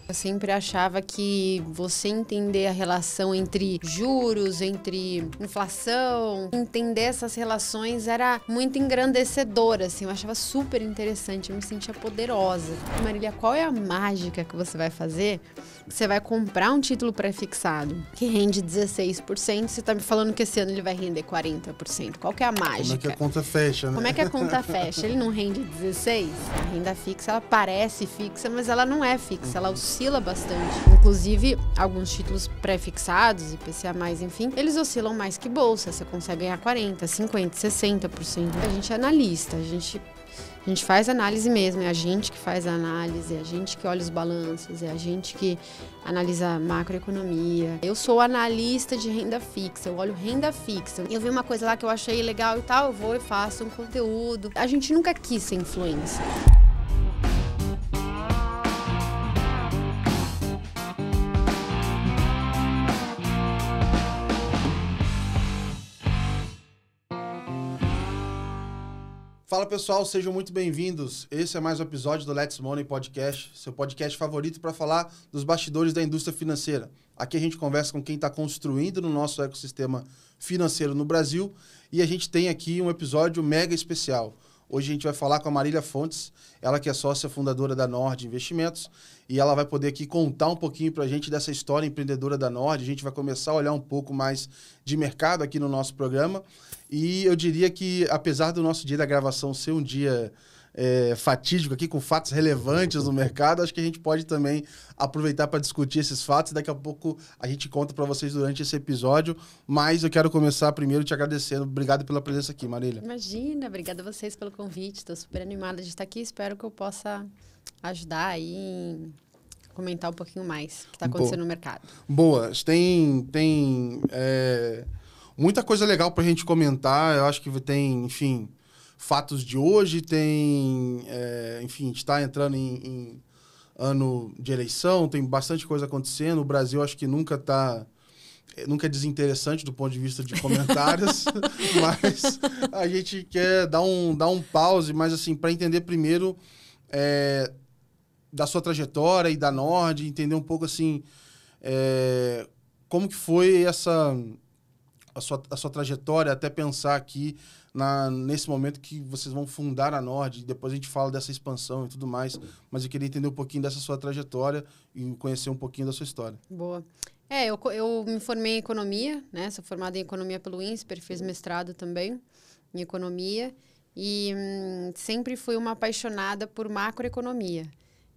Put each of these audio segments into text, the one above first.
Eu sempre achava que você entender a relação entre juros, entre inflação, entender essas relações era muito engrandecedor, assim, eu achava super interessante, eu me sentia poderosa. Marília, qual é a mágica que você vai fazer? Você vai comprar um título pré-fixado que rende 16%, você tá me falando que esse ano ele vai render 40%. Qual que é a mágica? Como é que a conta fecha, né? Como é que a conta fecha? Ele não rende 16%? A renda fixa, ela parece fixa, mas ela não é fixa, ela oscila bastante. Inclusive, alguns títulos pré-fixados, IPCA+, enfim, eles oscilam mais que bolsa. Você consegue ganhar 40%, 50%, 60%. A gente é analista, a gente faz análise mesmo, é a gente que faz a análise, é a gente que olha os balanços, é a gente que analisa a macroeconomia. Eu sou analista de renda fixa, eu olho renda fixa. Eu vi uma coisa lá que eu achei legal e tal, eu vou e faço um conteúdo. A gente nunca quis ser influencer. Fala pessoal, sejam muito bem-vindos. Esse é mais um episódio do Let's Money Podcast, seu podcast favorito para falar dos bastidores da indústria financeira. Aqui a gente conversa com quem está construindo no nosso ecossistema financeiro no Brasil e a gente tem aqui um episódio mega especial. Hoje a gente vai falar com a Marília Fontes, ela que é sócia fundadora da Nord Investimentos, e ela vai poder aqui contar um pouquinho para a gente dessa história empreendedora da Nord. A gente vai começar a olhar um pouco mais de mercado aqui no nosso programa. E eu diria que, apesar do nosso dia da gravação ser um dia fatídico aqui, com fatos relevantes no mercado, acho que a gente pode também aproveitar para discutir esses fatos. Daqui a pouco a gente conta para vocês durante esse episódio. Mas eu quero começar primeiro te agradecendo. Obrigado pela presença aqui, Marília. Imagina, obrigada a vocês pelo convite. Estou super animada de estar aqui. Espero que eu possa ajudar aí em comentar um pouquinho mais o que está acontecendo no mercado. Boa. Tem muita coisa legal para a gente comentar. Eu acho que tem, enfim, fatos de hoje, tem, enfim, a gente está entrando em ano de eleição, tem bastante coisa acontecendo. O Brasil acho que nunca é desinteressante do ponto de vista de comentários, mas a gente quer dar um pause, mas assim, para entender primeiro da sua trajetória e da Nord, entender um pouco assim como que foi a sua trajetória até pensar aqui nesse momento que vocês vão fundar a Nord, e depois a gente fala dessa expansão e tudo mais, mas eu queria entender um pouquinho dessa sua trajetória e conhecer um pouquinho da sua história. Boa. Eu me formei em economia, né? Sou formada em economia pelo INSPER, fiz mestrado também em economia e sempre fui uma apaixonada por macroeconomia.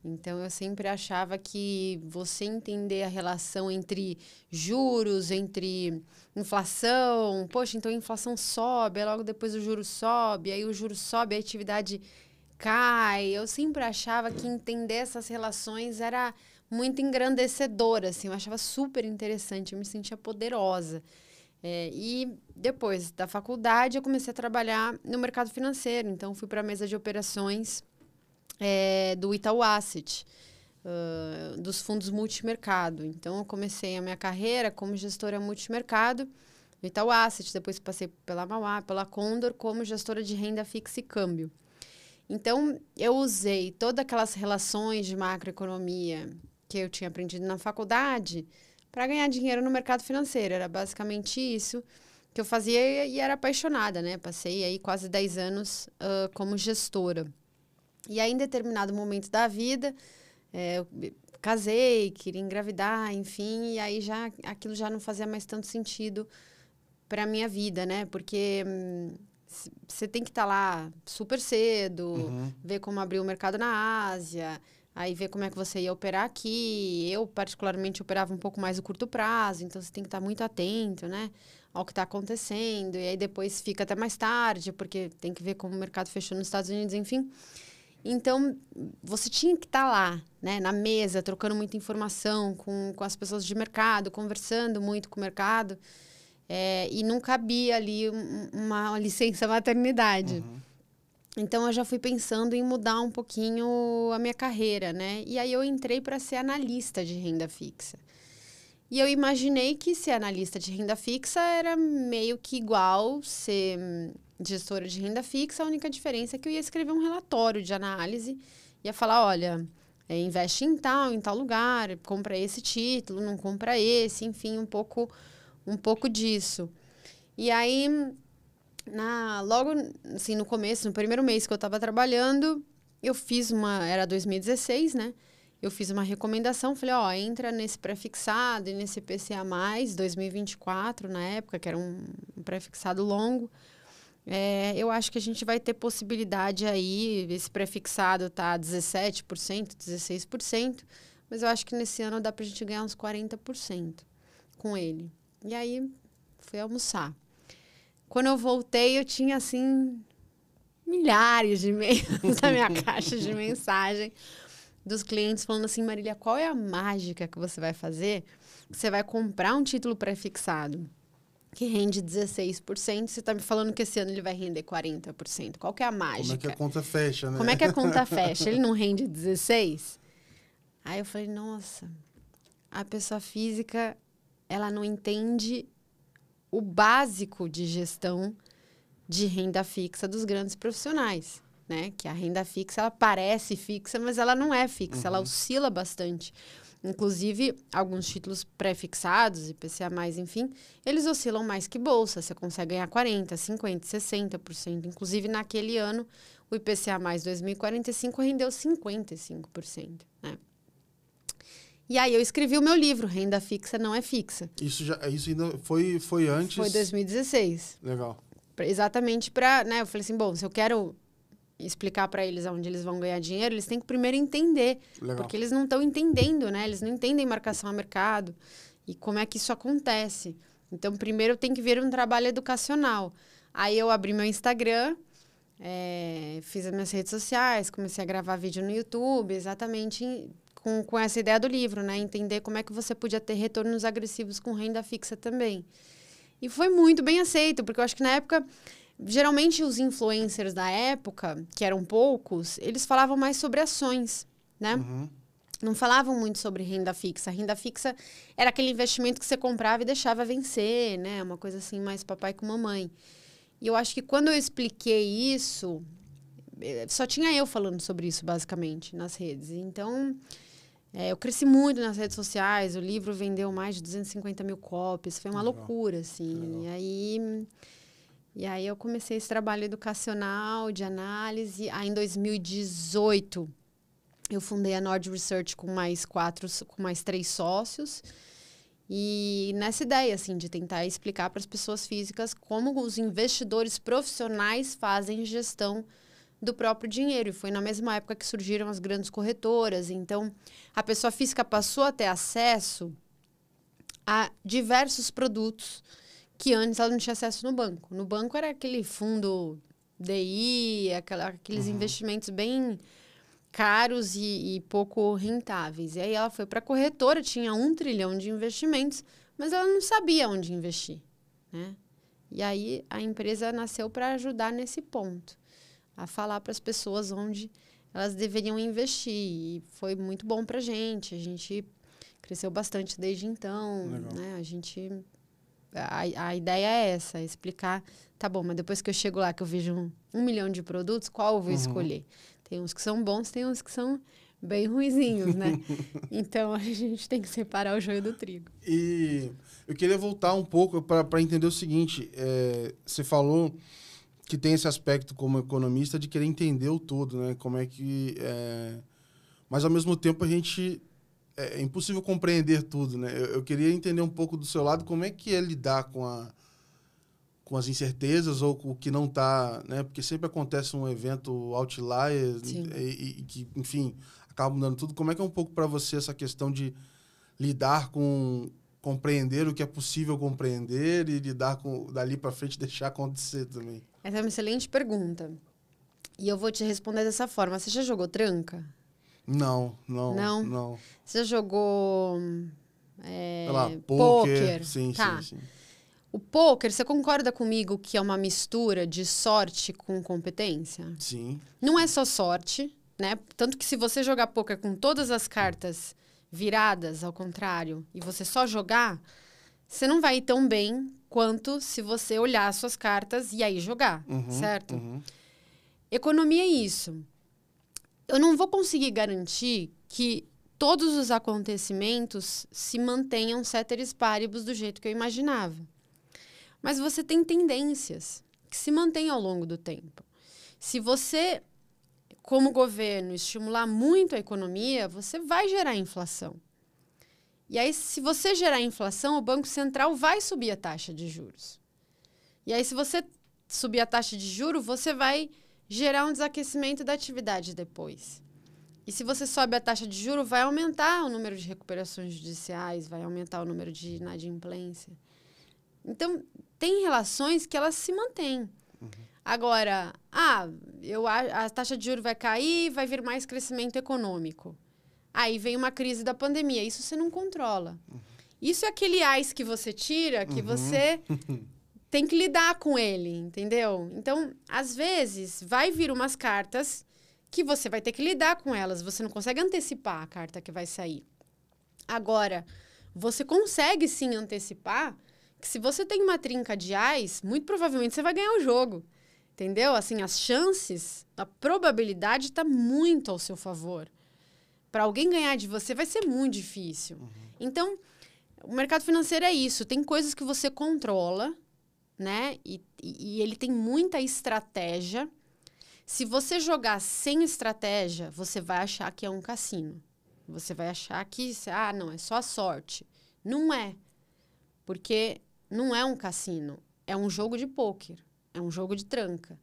Então, eu sempre achava que você entender a relação entre juros, entre inflação, poxa, então a inflação sobe, aí logo depois o juro sobe, aí o juro sobe, a atividade cai. Eu sempre achava que entender essas relações era muito engrandecedor, assim, eu achava super interessante, eu me sentia poderosa. E depois da faculdade, eu comecei a trabalhar no mercado financeiro, então fui para a mesa de operações do Itaú Asset, dos fundos multimercado. Então, eu comecei a minha carreira como gestora multimercado no Itaú Asset, depois passei pela Mauá, pela Condor, como gestora de renda fixa e câmbio. Então, eu usei todas aquelas relações de macroeconomia que eu tinha aprendido na faculdade para ganhar dinheiro no mercado financeiro. Era basicamente isso que eu fazia e era apaixonada, né? Passei aí quase 10 anos como gestora. E aí, em determinado momento da vida, eu casei, queria engravidar, enfim, e aí aquilo já não fazia mais tanto sentido para a minha vida, né? Porque você tem que estar lá super cedo, ver como abrir o mercado na Ásia, aí ver como é que você ia operar aqui. Eu, particularmente, operava um pouco mais no curto prazo, então você tem que estar muito atento, né, ao que está acontecendo. E aí depois fica até mais tarde, porque tem que ver como o mercado fechou nos Estados Unidos, enfim. Então, você tinha que estar lá, né, na mesa, trocando muita informação com as pessoas de mercado, conversando muito com o mercado, e não cabia ali uma licença maternidade. Então, eu já fui pensando em mudar um pouquinho a minha carreira, né? E aí eu entrei para ser analista de renda fixa. E eu imaginei que ser analista de renda fixa era meio que igual ser gestora de renda fixa. A única diferença é que eu ia escrever um relatório de análise, ia falar, olha, investe em tal lugar, compra esse título, não compra esse, enfim, um pouco disso. E aí, logo assim, no começo, no primeiro mês que eu estava trabalhando, eu fiz era 2016, né? Eu fiz uma recomendação, falei, entra nesse pré-fixado e nesse IPCA+, 2024, na época, que era um pré-fixado longo. Eu acho que a gente vai ter possibilidade aí, esse pré-fixado tá 17%, 16%, mas eu acho que nesse ano dá pra gente ganhar uns 40% com ele. E aí, fui almoçar. Quando eu voltei, eu tinha, assim, milhares de e-mails na minha caixa de mensagem dos clientes falando assim, Marília, qual é a mágica que você vai fazer? Você vai comprar um título pré-fixado que rende 16%, você está me falando que esse ano ele vai render 40%. Qual que é a mágica? Como é que a conta fecha, né? Como é que a conta fecha? Ele não rende 16%? Aí eu falei, nossa, a pessoa física, ela não entende o básico de gestão de renda fixa dos grandes profissionais, né? Que a renda fixa, ela parece fixa, mas ela não é fixa, ela oscila bastante. Inclusive, alguns títulos pré-fixados, IPCA+, enfim, eles oscilam mais que bolsa. Você consegue ganhar 40%, 50%, 60%. Inclusive, naquele ano, o IPCA+, 2045 rendeu 55%, né? E aí, eu escrevi o meu livro, Renda Fixa Não é Fixa. Isso ainda foi antes? Foi 2016. Legal. Exatamente para, né? Eu falei assim, bom, se eu quero explicar para eles onde eles vão ganhar dinheiro, eles têm que primeiro entender. Legal. Porque eles não estão entendendo, né? Eles não entendem marcação a mercado e como é que isso acontece. Então, primeiro tem que vir um trabalho educacional. Aí eu abri meu Instagram, fiz as minhas redes sociais, comecei a gravar vídeo no YouTube, exatamente com essa ideia do livro, né? Entender como é que você podia ter retornos agressivos com renda fixa também. E foi muito bem aceito, porque eu acho que na época, geralmente os influencers da época, que eram poucos, eles falavam mais sobre ações, né? Não falavam muito sobre renda fixa. A renda fixa era aquele investimento que você comprava e deixava vencer, né? Uma coisa assim, mais papai com mamãe. E eu acho que quando eu expliquei isso, só tinha eu falando sobre isso, basicamente, nas redes. Então, eu cresci muito nas redes sociais, o livro vendeu mais de 250 mil cópias, foi uma loucura, assim. E aí eu comecei esse trabalho educacional, de análise. Aí em 2018, eu fundei a Nord Research com mais 3 sócios. E nessa ideia, assim, de tentar explicar para as pessoas físicas como os investidores profissionais fazem gestão do próprio dinheiro. E foi na mesma época que surgiram as grandes corretoras. Então, a pessoa física passou a ter acesso a diversos produtos que antes ela não tinha acesso no banco. No banco era aquele fundo DI, aqueles investimentos bem caros e pouco rentáveis. E aí ela foi para a corretora, tinha 1 trilhão de investimentos, mas ela não sabia onde investir, né? E aí a empresa nasceu para ajudar nesse ponto, a falar para as pessoas onde elas deveriam investir. E foi muito bom para a gente cresceu bastante desde então, né? A ideia é essa, explicar, tá bom, mas depois que eu chego lá, que eu vejo 1 milhão de produtos, qual eu vou escolher? Tem uns que são bons, tem uns que são bem ruizinhos, né? Então, a gente tem que separar o joio do trigo. E eu queria voltar um pouco para entender o seguinte, você falou que tem esse aspecto como economista de querer entender o todo, né? Como é que... Mas, ao mesmo tempo, a gente... É impossível compreender tudo, né? Eu queria entender um pouco do seu lado como é que é lidar com as incertezas ou com o que não está, né? Porque sempre acontece um evento outlier e que, enfim, acaba mudando tudo. Como é que é um pouco para você essa questão de lidar com compreender o que é possível compreender e lidar com dali para frente deixar acontecer também? Essa é uma excelente pergunta. E eu vou te responder dessa forma. Você já jogou tranca? Não. Você já jogou pôquer? Sim. O pôquer, você concorda comigo que é uma mistura de sorte com competência? Sim. Não é só sorte, né? Tanto que se você jogar pôquer com todas as cartas viradas, ao contrário, e você só jogar, você não vai ir tão bem quanto se você olhar as suas cartas e aí jogar, certo? Economia é isso. Eu não vou conseguir garantir que todos os acontecimentos se mantenham ceteris paribus do jeito que eu imaginava. Mas você tem tendências que se mantêm ao longo do tempo. Se você, como governo, estimular muito a economia, você vai gerar inflação. E aí, se você gerar inflação, o Banco Central vai subir a taxa de juros. E aí, se você subir a taxa de juros, você vai gerar um desaquecimento da atividade depois. E se você sobe a taxa de juros, vai aumentar o número de recuperações judiciais, vai aumentar o número de inadimplência. Então, tem relações que elas se mantêm. Agora, a taxa de juros vai cair, vai vir mais crescimento econômico. Aí vem uma crise da pandemia. Isso você não controla. Isso é aquele ice que você tira, que você tem que lidar com ele, entendeu? Então, às vezes, vai vir umas cartas que você vai ter que lidar com elas. Você não consegue antecipar a carta que vai sair. Agora, você consegue sim antecipar que se você tem uma trinca de ais, muito provavelmente você vai ganhar o jogo. Entendeu? Assim, as chances, a probabilidade está muito ao seu favor. Para alguém ganhar de você vai ser muito difícil. Então, o mercado financeiro é isso. Tem coisas que você controla, né? E ele tem muita estratégia. Se você jogar sem estratégia, você vai achar que é um cassino. Você vai achar que, não, é só a sorte. Não é. Porque não é um cassino. É um jogo de pôquer. É um jogo de tranca.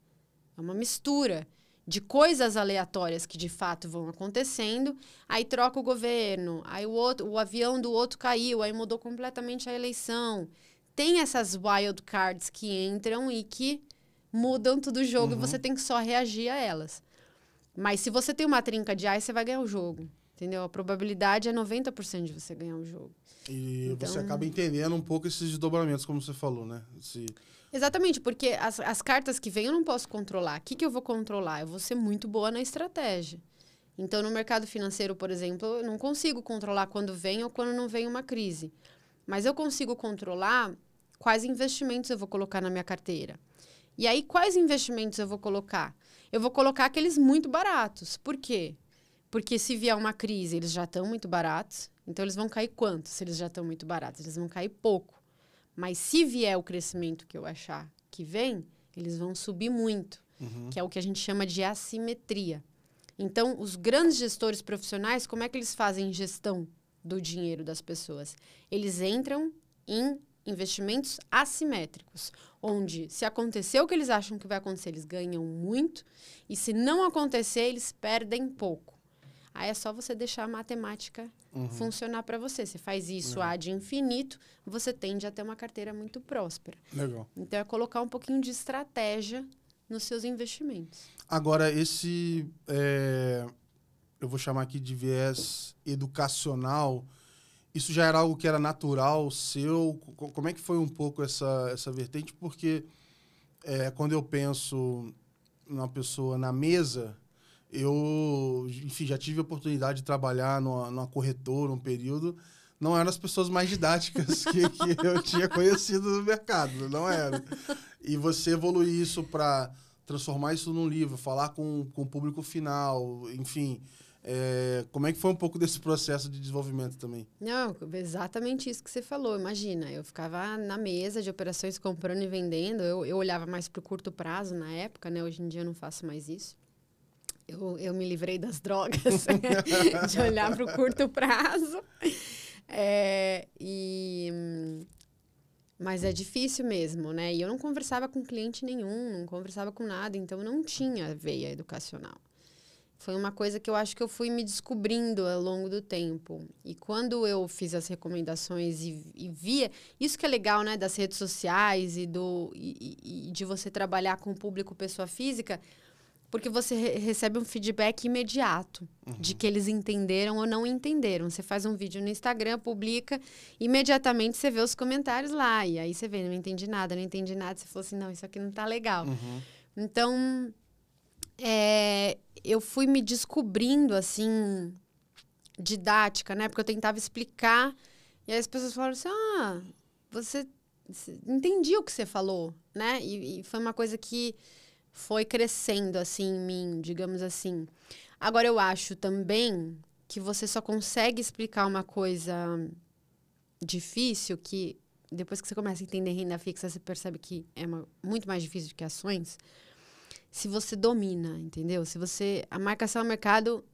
É uma mistura de coisas aleatórias que, de fato, vão acontecendo. Aí troca o governo. Aí o avião do outro caiu. Aí mudou completamente a eleição. Tem essas wild cards que entram e que mudam todo o jogo e você tem que só reagir a elas. Mas se você tem uma trinca de ais, você vai ganhar o jogo. Entendeu? A probabilidade é 90% de você ganhar o jogo. E então, você acaba entendendo um pouco esses desdobramentos, como você falou, né? Exatamente, porque as cartas que vêm eu não posso controlar. O que eu vou controlar? Eu vou ser muito boa na estratégia. Então, no mercado financeiro, por exemplo, eu não consigo controlar quando vem ou quando não vem uma crise. Mas eu consigo controlar quais investimentos eu vou colocar na minha carteira. E aí, quais investimentos eu vou colocar? Eu vou colocar aqueles muito baratos. Por quê? Porque se vier uma crise, eles já estão muito baratos. Então, eles vão cair quanto se eles já estão muito baratos? Eles vão cair pouco. Mas se vier o crescimento que eu achar que vem, eles vão subir muito. Que é o que a gente chama de assimetria. Então, os grandes gestores profissionais, como é que eles fazem gestão do dinheiro das pessoas? Eles entram em investimentos assimétricos, onde se acontecer o que eles acham que vai acontecer, eles ganham muito, e se não acontecer, eles perdem pouco. Aí é só você deixar a matemática funcionar para você. Você faz isso ad infinito, você tende a ter uma carteira muito próspera. Legal. Então, é colocar um pouquinho de estratégia nos seus investimentos. Agora, eu vou chamar aqui de viés educacional, isso já era algo que era natural seu? Como é que foi um pouco essa vertente? Porque quando eu penso numa pessoa na mesa, eu, enfim, já tive a oportunidade de trabalhar numa corretora um período. Não eram as pessoas mais didáticas que eu tinha conhecido no mercado, não era. E você evoluir isso para transformar isso num livro, falar com o público final, enfim... como é que foi um pouco desse processo de desenvolvimento também? Não, exatamente isso que você falou. Imagina, eu ficava na mesa de operações comprando e vendendo. Eu olhava mais para o curto prazo na época, né? Hoje em dia eu não faço mais isso. Eu me livrei das drogas de olhar para o curto prazo. Mas é difícil mesmo, né? E eu não conversava com cliente nenhum, não conversava com nada, então eu não tinha veia educacional. Foi uma coisa que eu acho que eu fui me descobrindo ao longo do tempo. E quando eu fiz as recomendações e via... Isso que é legal, né? Das redes sociais e de você trabalhar com o público pessoa física, porque você recebe um feedback imediato de que eles entenderam ou não entenderam. Você faz um vídeo no Instagram, publica, imediatamente você vê os comentários lá. E aí você vê, não entendi nada. Você falou assim, não, isso aqui não tá legal. Então... eu fui me descobrindo, assim, didática, né? Porque eu tentava explicar e aí as pessoas falaram assim, você entendi o que você falou, né? E foi uma coisa que foi crescendo, assim, em mim, digamos assim. Agora, eu acho também que você só consegue explicar uma coisa difícil, que depois que você começa a entender renda fixa, você percebe que é muito mais difícil do que ações, se você domina, entendeu? A marcação ao mercado,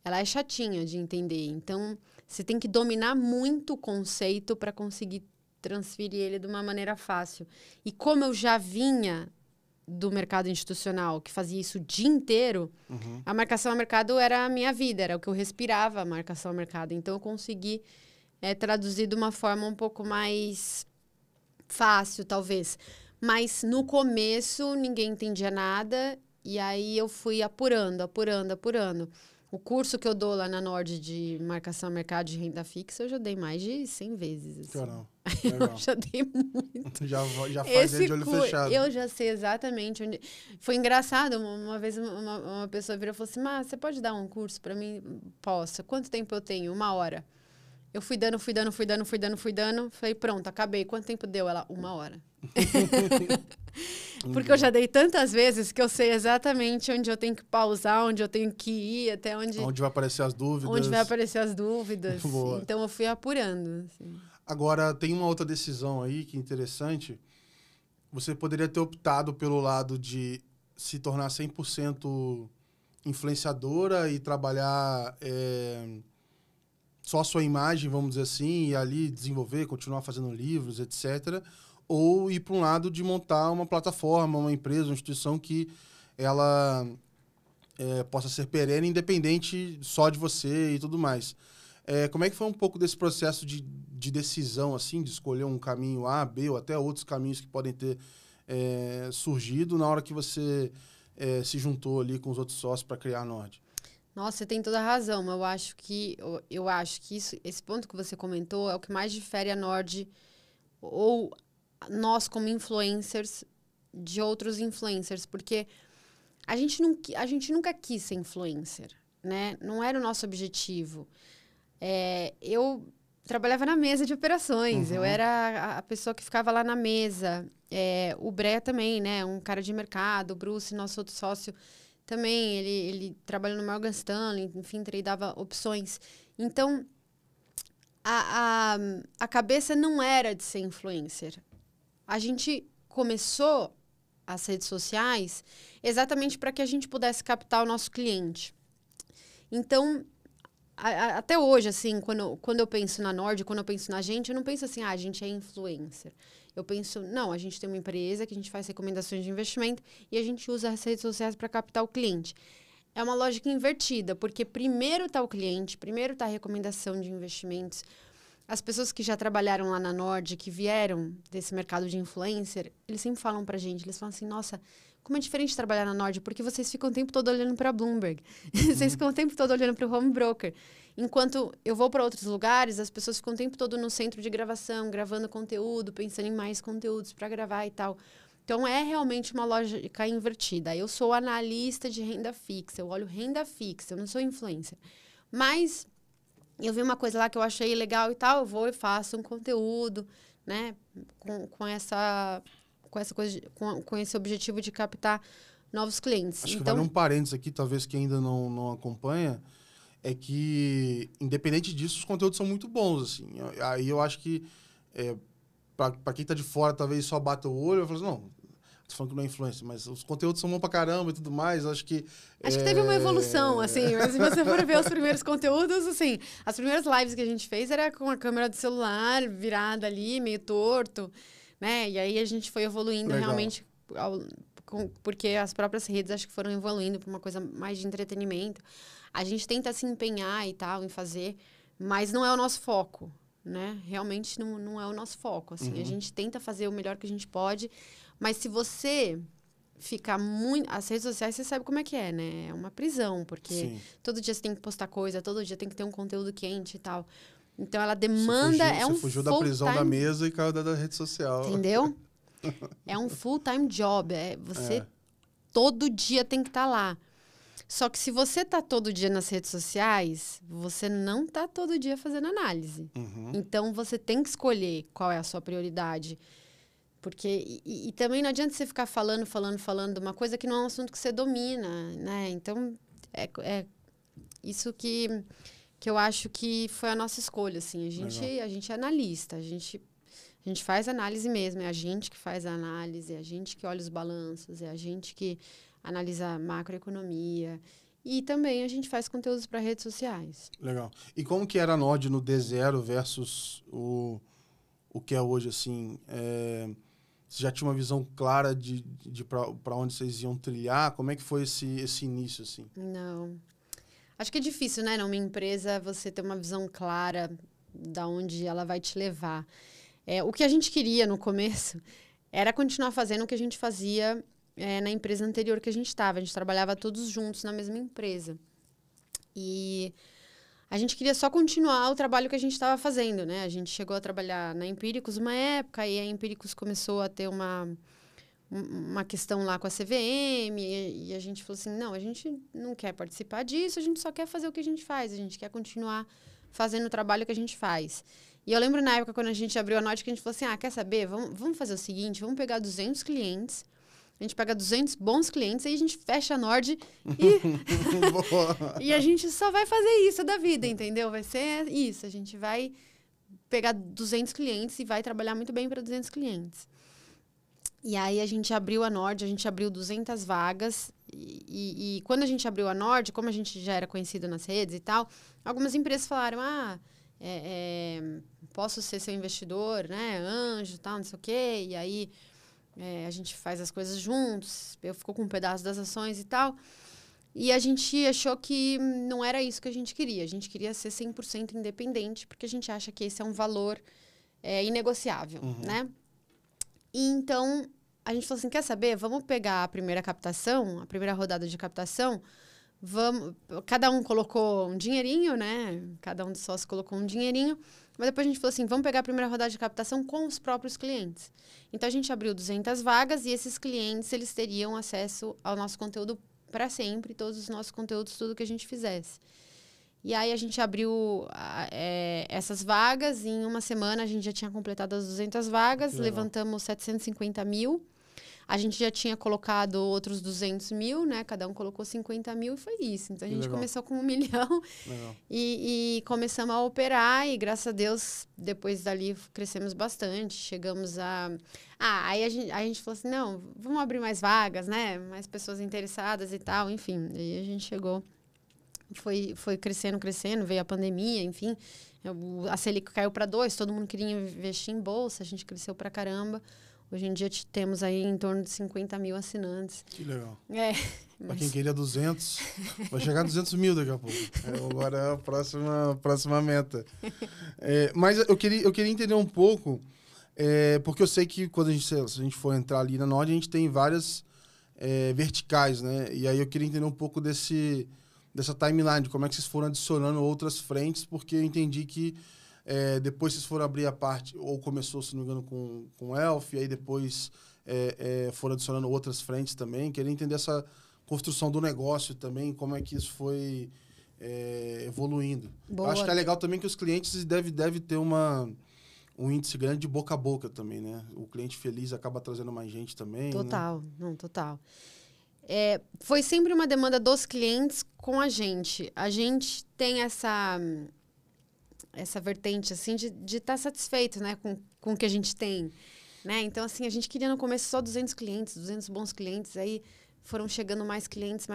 ela é chatinha de entender. Então, você tem que dominar muito o conceito para conseguir transferir ele de uma maneira fácil. E como eu já vinha do mercado institucional, que fazia isso o dia inteiro, a marcação ao mercado era a minha vida, era o que eu respirava, a marcação ao mercado. Então, eu consegui traduzir de uma forma um pouco mais fácil, talvez. Mas, no começo, ninguém entendia nada, e aí eu fui apurando. O curso que eu dou lá na Nord de marcação ao mercado de renda fixa, eu já dei mais de 100 vezes. Assim. Caramba, eu já dei muito. Já faz de olho fechado. Eu já sei exatamente onde... Foi engraçado, uma vez uma pessoa virou e falou assim, mas você pode dar um curso para mim? Posso. Quanto tempo eu tenho? 1 hora. Eu fui dando. Falei, pronto, acabei. Quanto tempo deu? Ela, 1 hora. Porque eu já dei tantas vezes que eu sei exatamente onde eu tenho que pausar, onde eu tenho que ir, até onde... Onde vai aparecer as dúvidas. Onde vai aparecer as dúvidas. Boa. Então, eu fui apurando. Assim. Agora, tem uma outra decisão aí que é interessante. Você poderia ter optado pelo lado de se tornar 100% influenciadora e trabalhar só a sua imagem, vamos dizer assim, e ali desenvolver, continuar fazendo livros, etc., ou ir para um lado de montar uma plataforma, uma empresa, uma instituição que ela possa ser perene, independente só de você e tudo mais. Como é que foi um pouco desse processo de decisão, assim, de escolher um caminho A, B, ou até outros caminhos que podem ter surgido na hora que você se juntou ali com os outros sócios para criar a Nord? Nossa, você tem toda a razão, mas eu acho que esse ponto que você comentou é o que mais difere a Nord ou nós como influencers de outros influencers, porque a gente nunca quis ser influencer, né? Não era o nosso objetivo. Eu trabalhava na mesa de operações, eu era a pessoa que ficava lá na mesa. O Bré também, né? Um cara de mercado, o Bruce, nosso outro sócio, também, ele trabalha no Morgan Stanley, enfim, tradeava opções. Então, a cabeça não era de ser influencer. A gente começou as redes sociais exatamente para que a gente pudesse captar o nosso cliente. Então, até hoje, assim, quando eu penso na Nord, quando eu penso na gente, eu não penso assim, a gente é influencer. Eu penso, não, a gente tem uma empresa que a gente faz recomendações de investimento e a gente usa as redes sociais para captar o cliente. É uma lógica invertida, porque primeiro está o cliente, primeiro está a recomendação de investimentos. As pessoas que já trabalharam lá na Nord, que vieram desse mercado de influencer, eles sempre falam pra gente, eles falam assim, nossa, como é diferente trabalhar na Nord, porque vocês ficam o tempo todo olhando para a Bloomberg. Vocês ficam o tempo todo olhando para o home broker. Enquanto eu vou para outros lugares, as pessoas ficam o tempo todo no centro de gravação, gravando conteúdo, pensando em mais conteúdos para gravar e tal. Então, é realmente uma lógica invertida. Eu sou analista de renda fixa, eu olho renda fixa, eu não sou influencer. Mas eu vi uma coisa lá que eu achei legal e tal, eu vou e faço um conteúdo, né, com essa coisa, com esse objetivo de captar novos clientes. Acho que vale um parênteses aqui, talvez quem ainda não acompanha, é que, independente disso, os conteúdos são muito bons, assim. Aí eu acho que, para quem tá de fora, talvez só bata o olho, eu falo assim, não, tô falando que não é influência, mas os conteúdos são bons pra caramba e tudo mais, acho que teve uma evolução, assim, mas se você for ver os primeiros conteúdos, assim, as primeiras lives que a gente fez era com a câmera do celular virada ali, meio torto, né? E aí a gente foi evoluindo realmente, porque as próprias redes acho que foram evoluindo para uma coisa mais de entretenimento. A gente tenta se empenhar e tal em fazer, mas não é o nosso foco, né? Realmente não é o nosso foco, assim. A gente tenta fazer o melhor que a gente pode, mas se você ficar muito... As redes sociais, você sabe como é que é, né? É uma prisão, porque Sim. todo dia você tem que postar coisa, todo dia tem que ter um conteúdo quente e tal. Então, ela demanda... Você fugiu da prisão da mesa e caiu da rede social. Entendeu? É um full-time job. Você todo dia tem que estar lá. Só que se você está todo dia nas redes sociais, você não está todo dia fazendo análise. Então, você tem que escolher qual é a sua prioridade. Porque, e também não adianta você ficar falando de uma coisa que não é um assunto que você domina, né? Então, é isso que que eu acho que foi a nossa escolha, assim. A gente é analista, a gente faz análise mesmo, é a gente que faz a análise, é a gente que olha os balanços, é a gente que analisa a macroeconomia. E também a gente faz conteúdos para redes sociais. Legal. E como que era a Nord no D0 versus o que é hoje, assim? Você já tinha uma visão clara de para onde vocês iam trilhar? Como é que foi esse início, assim? Não. Acho que é difícil, né? Numa empresa, você ter uma visão clara da onde ela vai te levar. O que a gente queria no começo era continuar fazendo o que a gente fazia na empresa anterior que a gente estava. A gente trabalhava todos juntos na mesma empresa. E a gente queria só continuar o trabalho que a gente estava fazendo, né? A gente chegou a trabalhar na Empíricos uma época e a Empíricos começou a ter uma questão lá com a CVM e a gente falou assim, não, a gente não quer participar disso, a gente só quer fazer o que a gente faz, a gente quer continuar fazendo o trabalho que a gente faz. E eu lembro na época, quando a gente abriu a Nord, que a gente falou assim, quer saber? Vamos fazer o seguinte, vamos pegar 200 clientes, a gente pega 200 bons clientes, aí a gente fecha a Nord e a gente só vai fazer isso da vida, entendeu? Vai ser isso, a gente vai pegar 200 clientes e vai trabalhar muito bem para 200 clientes. E aí a gente abriu a Nord, a gente abriu 200 vagas e quando a gente abriu a Nord, como a gente já era conhecido nas redes e tal, algumas empresas falaram, posso ser seu investidor, né, anjo, tal, não sei o quê, e aí a gente faz as coisas juntos, eu fico com um pedaço das ações e tal, e a gente achou que não era isso que a gente queria ser 100% independente, porque a gente acha que esse é um valor inegociável, né? E então, a gente falou assim, quer saber? Vamos pegar a primeira captação, a primeira rodada de captação, cada um colocou um dinheirinho, né? Cada um dos sócios colocou um dinheirinho, mas depois a gente falou assim, vamos pegar a primeira rodada de captação com os próprios clientes. Então, a gente abriu 200 vagas e esses clientes, eles teriam acesso ao nosso conteúdo para sempre, todos os nossos conteúdos, tudo que a gente fizesse. E aí, a gente abriu essas vagas e em uma semana a gente já tinha completado as 200 vagas, levantamos 750 mil. A gente já tinha colocado outros 200 mil, né? Cada um colocou 50 mil e foi isso. Então, a gente começou com 1 milhão e começamos a operar e, graças a Deus, depois dali crescemos bastante. Chegamos aí a gente falou assim, não, vamos abrir mais vagas, né? Mais pessoas interessadas e tal, enfim. Aí a gente chegou, foi crescendo, veio a pandemia, enfim. A Selic caiu para 2, todo mundo queria investir em bolsa, a gente cresceu pra caramba. Hoje em dia temos aí em torno de 50 mil assinantes. Que legal. Mas... Para quem queria 200, vai chegar a 200 mil daqui a pouco. Agora é a próxima meta. Mas eu queria entender um pouco, porque eu sei que quando se a gente for entrar ali na Nord, a gente tem várias verticais, né? E aí eu queria entender um pouco dessa timeline, de como é que vocês foram adicionando outras frentes, porque eu entendi que depois vocês foram abrir a parte, ou começou, se não me engano, com Elf, e aí depois foram adicionando outras frentes também. Queria entender essa construção do negócio também, como é que isso foi evoluindo. Eu acho que é legal também que os clientes devem ter um índice grande de boca a boca também, né? O cliente feliz acaba trazendo mais gente também. Total, né? Não, total. Foi sempre uma demanda dos clientes com a gente. A gente tem essa vertente, assim, de estar satisfeito, né, com o que a gente tem, né? Então, assim, a gente queria no começo só 200 clientes, 200 bons clientes, aí foram chegando mais clientes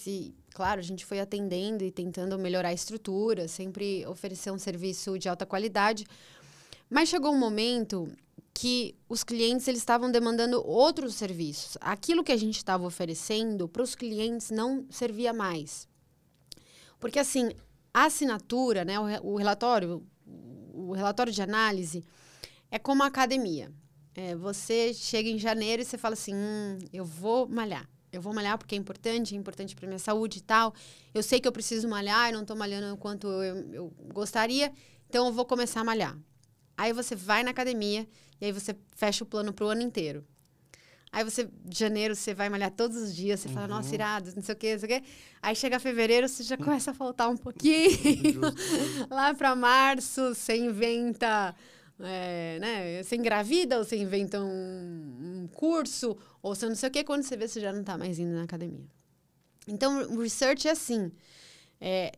e, claro, a gente foi atendendo e tentando melhorar a estrutura, sempre oferecer um serviço de alta qualidade, mas chegou um momento que os clientes, eles estavam demandando outros serviços. Aquilo que a gente estava oferecendo para os clientes não servia mais. Porque, assim, a assinatura, né, o relatório de análise é como a academia. Você chega em janeiro e você fala assim, eu vou malhar porque é importante para minha saúde e tal. Eu sei que eu preciso malhar, eu não estou malhando o quanto eu gostaria, então eu vou começar a malhar. Aí você vai na academia e aí você fecha o plano para o ano inteiro. Aí de janeiro, você vai malhar todos os dias, você fala, nossa, irado, não sei o quê. Aí chega fevereiro, você já começa a faltar um pouquinho. Lá para março, você inventa, né? Você engravida ou você inventa um curso, ou você não sei o quê. Quando você vê, você já não está mais indo na academia. Então, o research é assim.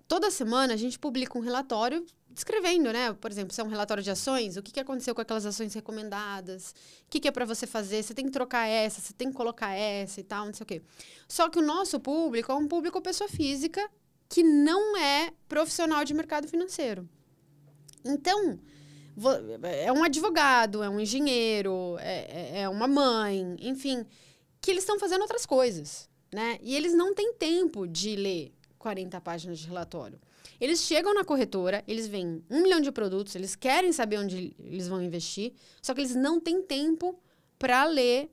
Toda semana a gente publica um relatório descrevendo, né? Por exemplo, se é um relatório de ações, o que aconteceu com aquelas ações recomendadas, o que é para você fazer, você tem que trocar essa, você tem que colocar essa e tal, não sei o quê. Só que o nosso público é um público pessoa física que não é profissional de mercado financeiro. Então, é um advogado, é um engenheiro, é uma mãe, enfim, que eles estão fazendo outras coisas, né? E eles não têm tempo de ler 40 páginas de relatório. Eles chegam na corretora, eles veem 1 milhão de produtos, eles querem saber onde eles vão investir, só que eles não têm tempo para ler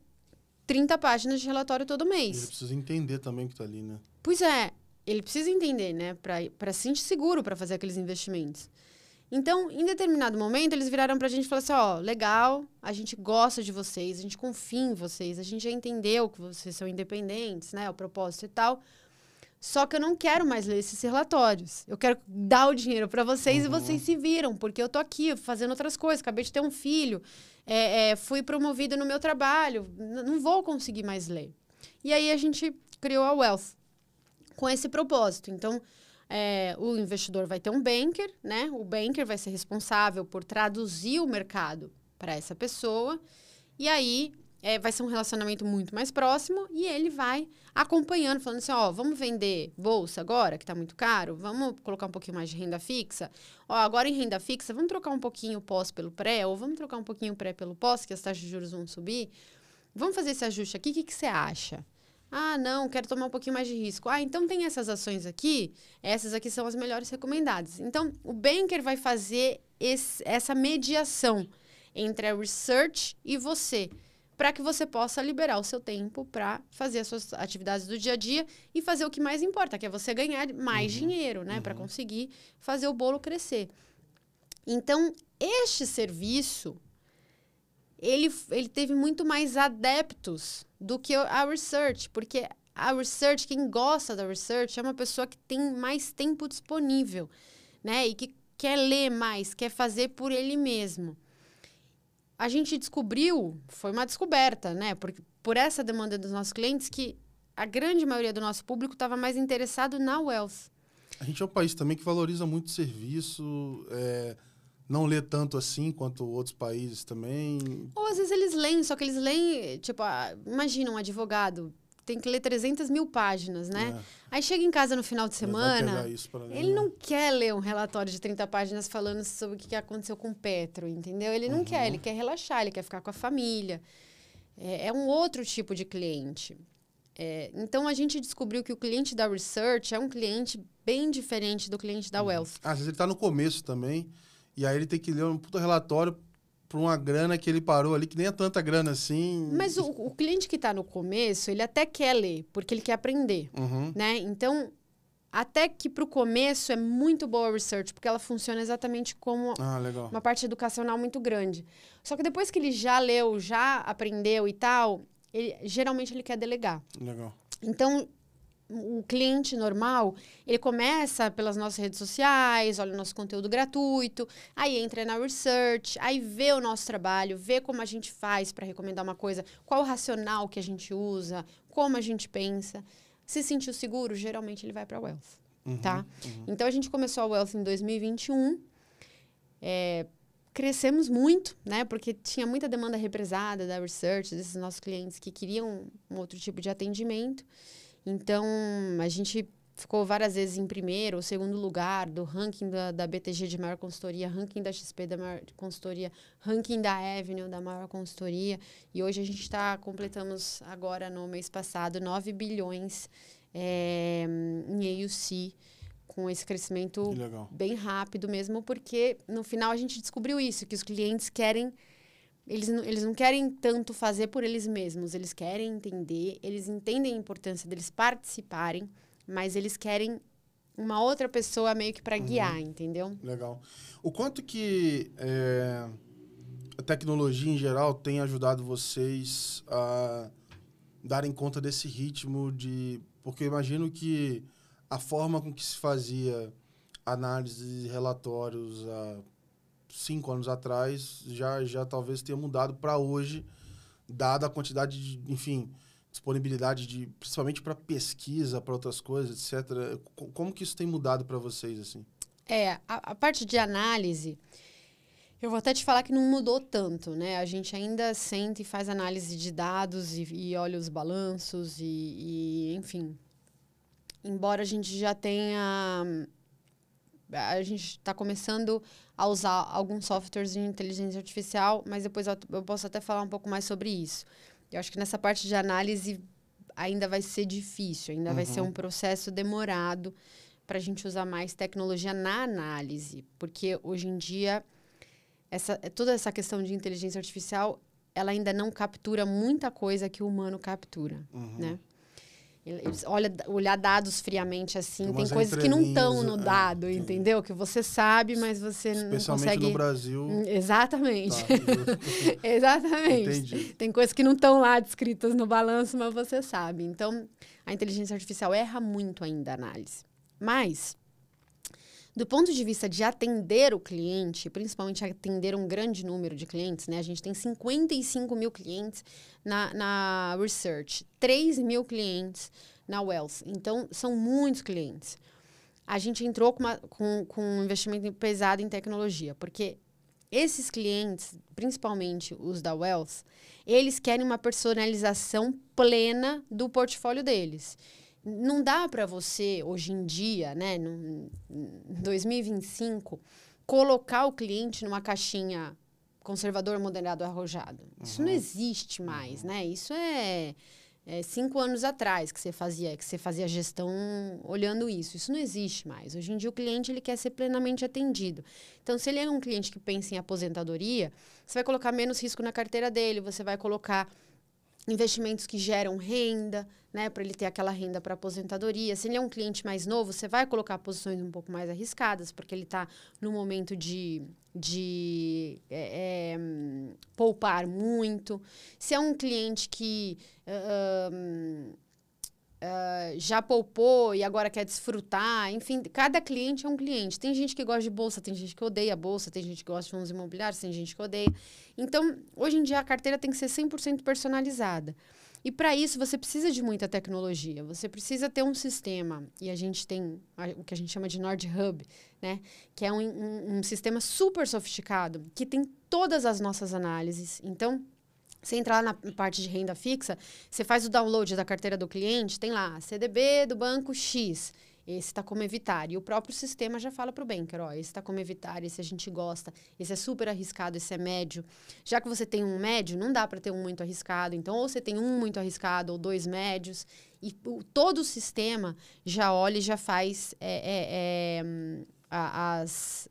30 páginas de relatório todo mês. Ele precisa entender também que tá ali, né? Pois é, ele precisa entender, né? Para se sentir seguro para fazer aqueles investimentos. Então, em determinado momento, eles viraram pra gente e falaram assim, ó, legal, a gente gosta de vocês, a gente confia em vocês, a gente já entendeu que vocês são independentes, né? O propósito e tal. Só que eu não quero mais ler esses relatórios. Eu quero dar o dinheiro para vocês e vocês se viram, porque eu tô aqui fazendo outras coisas. Acabei de ter um filho, fui promovido no meu trabalho, não vou conseguir mais ler. E aí a gente criou a Wealth com esse propósito. Então, o investidor vai ter um banker, né? O banker vai ser responsável por traduzir o mercado para essa pessoa. E aí vai ser um relacionamento muito mais próximo e ele vai acompanhando, falando assim, ó, vamos vender bolsa agora, que está muito caro? Vamos colocar um pouquinho mais de renda fixa? Ó, agora em renda fixa, vamos trocar um pouquinho o pós pelo pré, ou vamos trocar um pouquinho o pré pelo pós, que as taxas de juros vão subir? Vamos fazer esse ajuste aqui, o que você acha? Ah, não, quero tomar um pouquinho mais de risco. Ah, então tem essas ações aqui, essas aqui são as melhores recomendadas. Então, o banker vai fazer essa mediação entre a research e você, para que você possa liberar o seu tempo para fazer as suas atividades do dia a dia e fazer o que mais importa, que é você ganhar mais dinheiro, né? Para conseguir fazer o bolo crescer. Então, este serviço, ele teve muito mais adeptos do que a research, porque a research, quem gosta da research, é uma pessoa que tem mais tempo disponível, né? E que quer ler mais, quer fazer por ele mesmo. A gente descobriu, foi uma descoberta, né? Por essa demanda dos nossos clientes, que a grande maioria do nosso público estava mais interessado na Wealth. A gente é um país também que valoriza muito o serviço, não lê tanto assim quanto outros países também. Ou às vezes eles leem, só que eles leem, tipo, imagina um advogado, tem que ler 300 mil páginas, né? Aí chega em casa no final de semana, ele não quer ler um relatório de 30 páginas falando sobre o que aconteceu com o Petro, entendeu? Ele não quer, ele quer relaxar, ele quer ficar com a família. É um outro tipo de cliente. Então, a gente descobriu que o cliente da Research é um cliente bem diferente do cliente da Wealth. Às vezes ele está no começo também, e aí ele tem que ler um puta relatório por uma grana que ele parou ali, que nem é tanta grana assim. Mas o cliente que está no começo, ele até quer ler, porque ele quer aprender, né? Então, até que para o começo é muito boa a research, porque ela funciona exatamente como uma parte educacional muito grande. Só que depois que ele já leu, já aprendeu e tal, geralmente ele quer delegar. Legal. Então, o cliente normal, ele começa pelas nossas redes sociais, olha o nosso conteúdo gratuito, aí entra na research, aí vê o nosso trabalho, vê como a gente faz para recomendar uma coisa, qual o racional que a gente usa, como a gente pensa. Se sentiu seguro, geralmente ele vai para a Wealth, tá? Então, a gente começou a Wealth em 2021, crescemos muito, né? Porque tinha muita demanda represada da research, desses nossos clientes que queriam um outro tipo de atendimento. Então, a gente ficou várias vezes em primeiro ou segundo lugar do ranking da BTG de maior consultoria, ranking da XP da maior consultoria, ranking da Avenue da maior consultoria. E hoje a gente completamos agora, no mês passado, 9 bilhões em AUC, com esse crescimento bem rápido mesmo, porque no final a gente descobriu isso, que os clientes querem... Eles não querem tanto fazer por eles mesmos, eles querem entender, eles entendem a importância deles participarem, mas eles querem uma outra pessoa meio que para guiar, entendeu? Legal. O quanto que a tecnologia em geral tem ajudado vocês a darem conta desse ritmo de... Porque eu imagino que a forma com que se fazia análise de relatórios 5 anos atrás já talvez tenha mudado para hoje, dada a quantidade de, enfim, disponibilidade de, principalmente para pesquisa, para outras coisas, etc. Como que isso tem mudado para vocês, assim? A parte de análise, eu vou até te falar que não mudou tanto, né? A gente ainda senta e faz análise de dados e olha os balanços enfim. Embora a gente já tenha... A gente está começando a usar alguns softwares de inteligência artificial, mas depois eu posso até falar um pouco mais sobre isso. Eu acho que nessa parte de análise ainda vai ser difícil, ainda vai ser um processo demorado para a gente usar mais tecnologia na análise, porque hoje em dia toda essa questão de inteligência artificial, ela ainda não captura muita coisa que o humano captura, né? Olhar dados friamente assim, tem coisas que não estão no dado, entendeu? Que você sabe, mas você não consegue... Especialmente no Brasil. Exatamente. Tá. Exatamente. Entendi. Tem coisas que não estão lá descritas no balanço, mas você sabe. Então, a inteligência artificial erra muito ainda a análise. Mas, do ponto de vista de atender o cliente, principalmente atender um grande número de clientes, né? A gente tem 55 mil clientes na Research, 3 mil clientes na Wealth. Então, são muitos clientes. A gente entrou com um investimento pesado em tecnologia, porque esses clientes, principalmente os da Wealth, eles querem uma personalização plena do portfólio deles. Não dá para você, hoje em dia, né, em 2025, colocar o cliente numa caixinha conservador, moderado, arrojado. Isso não existe mais, né? Isso é 5 anos atrás que você fazia gestão olhando isso. Isso não existe mais. Hoje em dia o cliente ele quer ser plenamente atendido. Então, se ele é um cliente que pensa em aposentadoria, você vai colocar menos risco na carteira dele, você vai colocar investimentos que geram renda, né, para ele ter aquela renda para aposentadoria. Se ele é um cliente mais novo, você vai colocar posições um pouco mais arriscadas, porque ele está no momento de poupar muito. Se é um cliente que já poupou e agora quer desfrutar, enfim, cada cliente é um cliente. Tem gente que gosta de bolsa, tem gente que odeia a bolsa, tem gente que gosta de fundos imobiliários, tem gente que odeia. Então, hoje em dia, a carteira tem que ser 100% personalizada. E para isso, você precisa de muita tecnologia. Você precisa ter um sistema. E a gente tem o que a gente chama de Nord Hub, né? Que é um sistema super sofisticado, que tem todas as nossas análises. Então, você entra lá na parte de renda fixa, você faz o download da carteira do cliente, tem lá, CDB do banco X, esse está como evitar. E o próprio sistema já fala para o banker, ó, esse está como evitar, esse a gente gosta, esse é super arriscado, esse é médio. Já que você tem um médio, não dá para ter um muito arriscado. Então, ou você tem um muito arriscado ou 2 médios. E todo o sistema já olha e já faz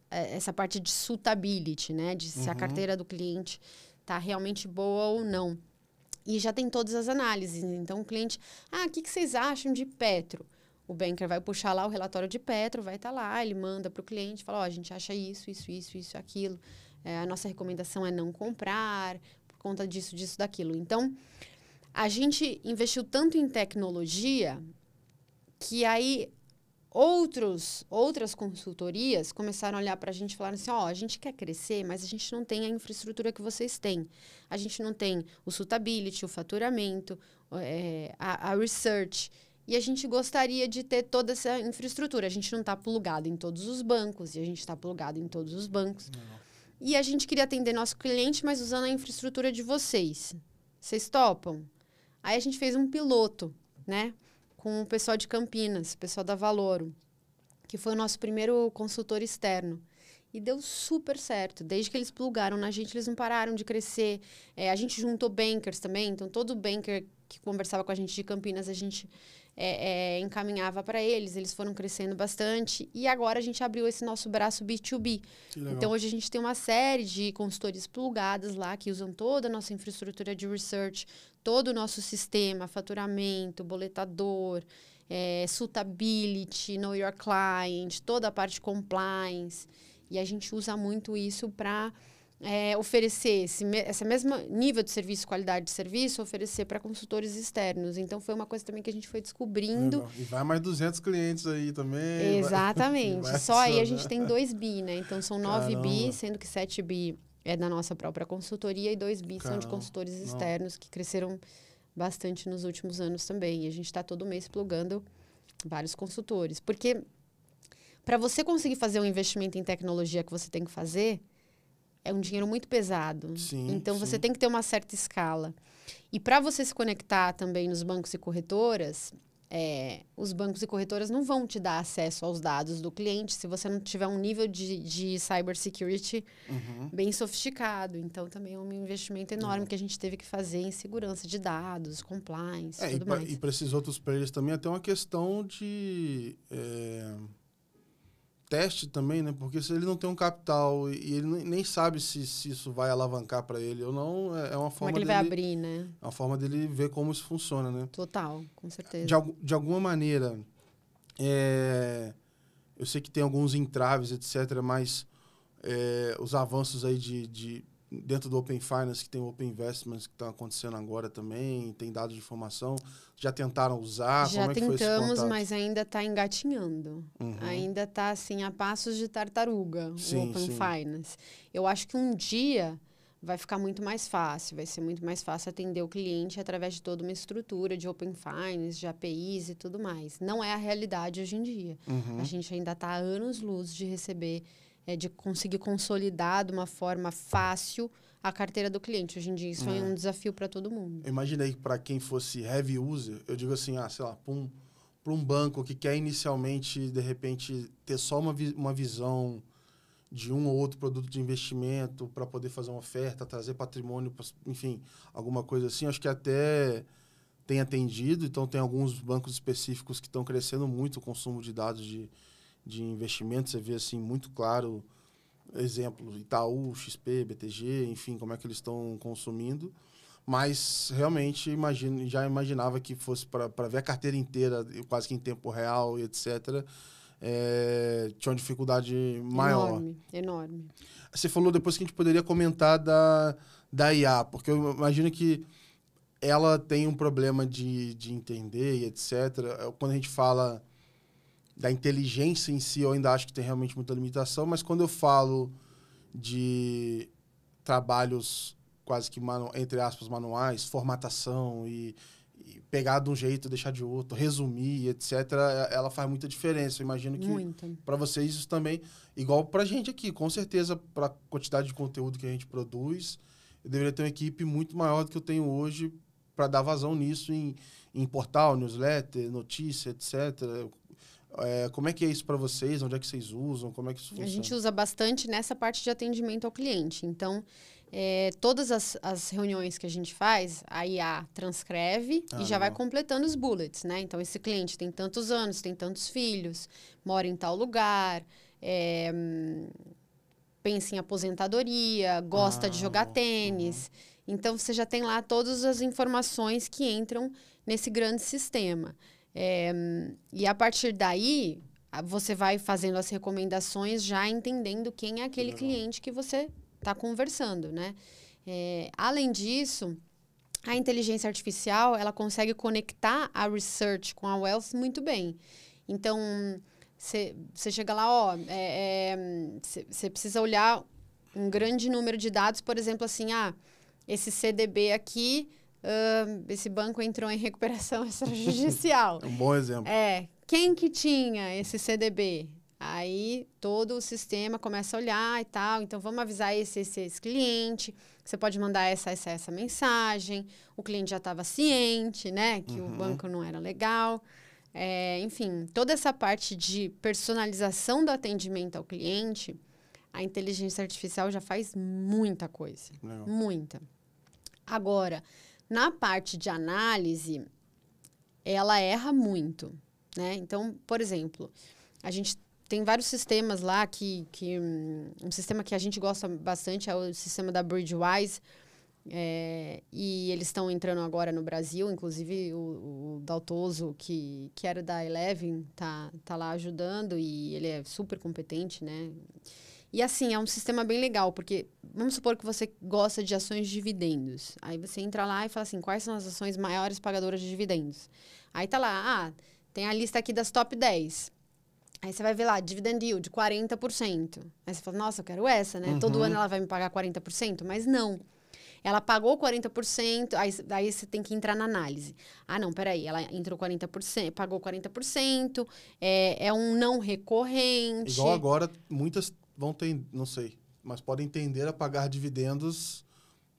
essa parte de suitability, né? De se a carteira do cliente tá realmente boa ou não. E já tem todas as análises. Então, o cliente... o que vocês acham de Petro? O banker vai puxar lá o relatório de Petro, vai estar lá, ele manda para o cliente, fala, a gente acha isso, aquilo. A nossa recomendação é não comprar, por conta disso, daquilo. Então, a gente investiu tanto em tecnologia que aí outras consultorias começaram a olhar para a gente e falaram assim, a gente quer crescer, mas a gente não tem a infraestrutura que vocês têm. A gente não tem o suitability, o faturamento, a research. E a gente gostaria de ter toda essa infraestrutura. A gente não está plugado em todos os bancos, e a gente está plugado em todos os bancos. Não. E a gente queria atender nosso cliente, mas usando a infraestrutura de vocês. Vocês topam? Aí a gente fez um piloto, né? Com o pessoal de Campinas, o pessoal da Valoro, que foi o nosso primeiro consultor externo. E deu super certo. Desde que eles plugaram na gente, eles não pararam de crescer. A gente juntou bankers também. Então, todo banker que conversava com a gente de Campinas, a gente encaminhava para eles. Eles foram crescendo bastante. E agora a gente abriu esse nosso braço B2B. Então, hoje a gente tem uma série de consultores plugados lá, que usam toda a nossa infraestrutura de research, todo o nosso sistema, faturamento, boletador, suitability, know your client, toda a parte de compliance. E a gente usa muito isso para oferecer esse mesmo nível de serviço, qualidade de serviço, oferecer para consultores externos. Então, foi uma coisa também que a gente foi descobrindo. Legal. E vai mais 200 clientes aí também. Exatamente. Só aí a gente tem 2 bi, né? Então, são 9 bi, sendo que 7 bi é da nossa própria consultoria e 2 bi são de consultores externos que cresceram bastante nos últimos anos também. E a gente está todo mês plugando vários consultores. Porque para você conseguir fazer um investimento em tecnologia que você tem que fazer, é um dinheiro muito pesado. Sim, então, você sim. tem que ter uma certa escala. E para você se conectar também nos bancos e corretoras, os bancos e corretoras não vão te dar acesso aos dados do cliente se você não tiver um nível de cybersecurity bem sofisticado. Então, também é um investimento enorme que a gente teve que fazer em segurança de dados, compliance, tudo mais. E para esses outros players também até uma questão de teste também, né? Porque se ele não tem um capital e ele nem sabe se isso vai alavancar para ele ou não, é uma forma como é que ele vai abrir, né? É uma forma dele ver como isso funciona, né? Total, com certeza. De alguma maneira, eu sei que tem alguns entraves, etc., mas os avanços aí dentro do Open Finance, que tem o Open Investments, que está acontecendo agora também, tem dados de informação, já tentaram usar? Já como é que foi esse tentamos, contato? mas ainda está engatinhando. Ainda está assim, a passos de tartaruga, Sim, o Open sim. Finance. Eu acho que um dia vai ficar muito mais fácil, vai ser muito mais fácil atender o cliente através de toda uma estrutura de Open Finance, de APIs e tudo mais. Não é a realidade hoje em dia. A gente ainda está a anos-luz de receber, de conseguir consolidar de uma forma fácil a carteira do cliente. Hoje em dia, isso é um desafio para todo mundo. Eu imaginei que para quem fosse heavy user, eu digo assim, sei lá, para um banco que quer inicialmente, de repente, ter só uma visão de um ou outro produto de investimento para poder fazer uma oferta, trazer patrimônio, enfim, alguma coisa assim, acho que até tem atendido. Então, tem alguns bancos específicos que estão crescendo muito o consumo de dados de investimento. Você vê, assim, muito claro, exemplo, Itaú, XP, BTG, enfim, como é que eles estão consumindo. Mas, realmente, já imaginava que fosse para ver a carteira inteira, quase que em tempo real e etc., tinha uma dificuldade maior. Enorme. Você falou depois que a gente poderia comentar da IA, porque eu imagino que ela tem um problema de entender e etc. Quando a gente fala da inteligência em si, eu ainda acho que tem realmente muita limitação, mas quando eu falo de trabalhos quase que, entre aspas, manuais, formatação e pegar de um jeito, deixar de outro, resumir, etc., ela faz muita diferença. Eu imagino que para vocês isso também, igual para a gente aqui, com certeza, para a quantidade de conteúdo que a gente produz, eu deveria ter uma equipe muito maior do que eu tenho hoje para dar vazão nisso em portal, newsletter, notícia, etc. Como é que é isso para vocês? Onde é que vocês usam? Como é que isso funciona? A gente usa bastante nessa parte de atendimento ao cliente. Então, todas as reuniões que a gente faz, a IA transcreve e já vai completando os bullets, né? Então, esse cliente tem tantos anos, tem tantos filhos, mora em tal lugar, pensa em aposentadoria, gosta de jogar tênis. Então, você já tem lá todas as informações que entram nesse grande sistema. E a partir daí, você vai fazendo as recomendações já entendendo quem é aquele cliente que você está conversando, né? Além disso, a inteligência artificial, ela consegue conectar a research com a wealth muito bem. Então, você chega lá, você precisa olhar um grande número de dados, por exemplo, assim, esse CDB aqui, esse banco entrou em recuperação extrajudicial. É um bom exemplo. Quem que tinha esse CDB? Aí todo o sistema começa a olhar e tal. Então, vamos avisar esse cliente. Você pode mandar essa mensagem. O cliente já estava ciente, né? Que o banco não era legal. Enfim, toda essa parte de personalização do atendimento ao cliente, a inteligência artificial já faz muita coisa. Legal. Muita. Agora, na parte de análise, ela erra muito, né? Então, por exemplo, a gente tem vários sistemas lá um sistema que a gente gosta bastante é o sistema da Bridgewise, e eles estão entrando agora no Brasil, inclusive o Daltoso, que era da Eleven, tá lá ajudando, e ele é super competente, né? E assim, é um sistema bem legal, porque vamos supor que você gosta de ações de dividendos. Aí você entra lá e fala assim, quais são as ações maiores pagadoras de dividendos? Aí tá lá, tem a lista aqui das top 10. Aí você vai ver lá, dividend yield, 40%. Aí você fala, nossa, eu quero essa, né? Todo ano ela vai me pagar 40%? Mas não. ela pagou 40%, aí você tem que entrar na análise. Ah, não, peraí, ela entrou 40%, pagou 40%, é um não recorrente. Igual agora, muitas vão ter, não sei, mas podem tender a pagar dividendos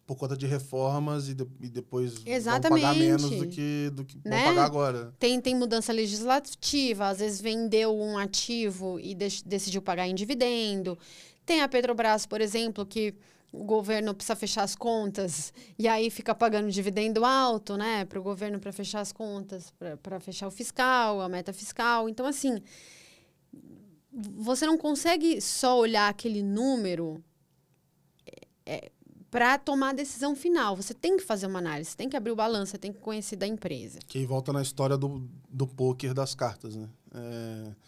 por conta de reformas e depois vão pagar menos do que né? vão pagar agora. Tem mudança legislativa, às vezes vendeu um ativo e decidiu pagar em dividendo. Tem a Petrobras, por exemplo, que o governo precisa fechar as contas e aí fica pagando dividendo alto, né, para o governo para fechar as contas, para fechar o fiscal, a meta fiscal. Então, assim, você não consegue só olhar aquele número para tomar a decisão final. Você tem que fazer uma análise, tem que abrir o balanço, você tem que conhecer da empresa. Que aí volta na história do poker das cartas, né?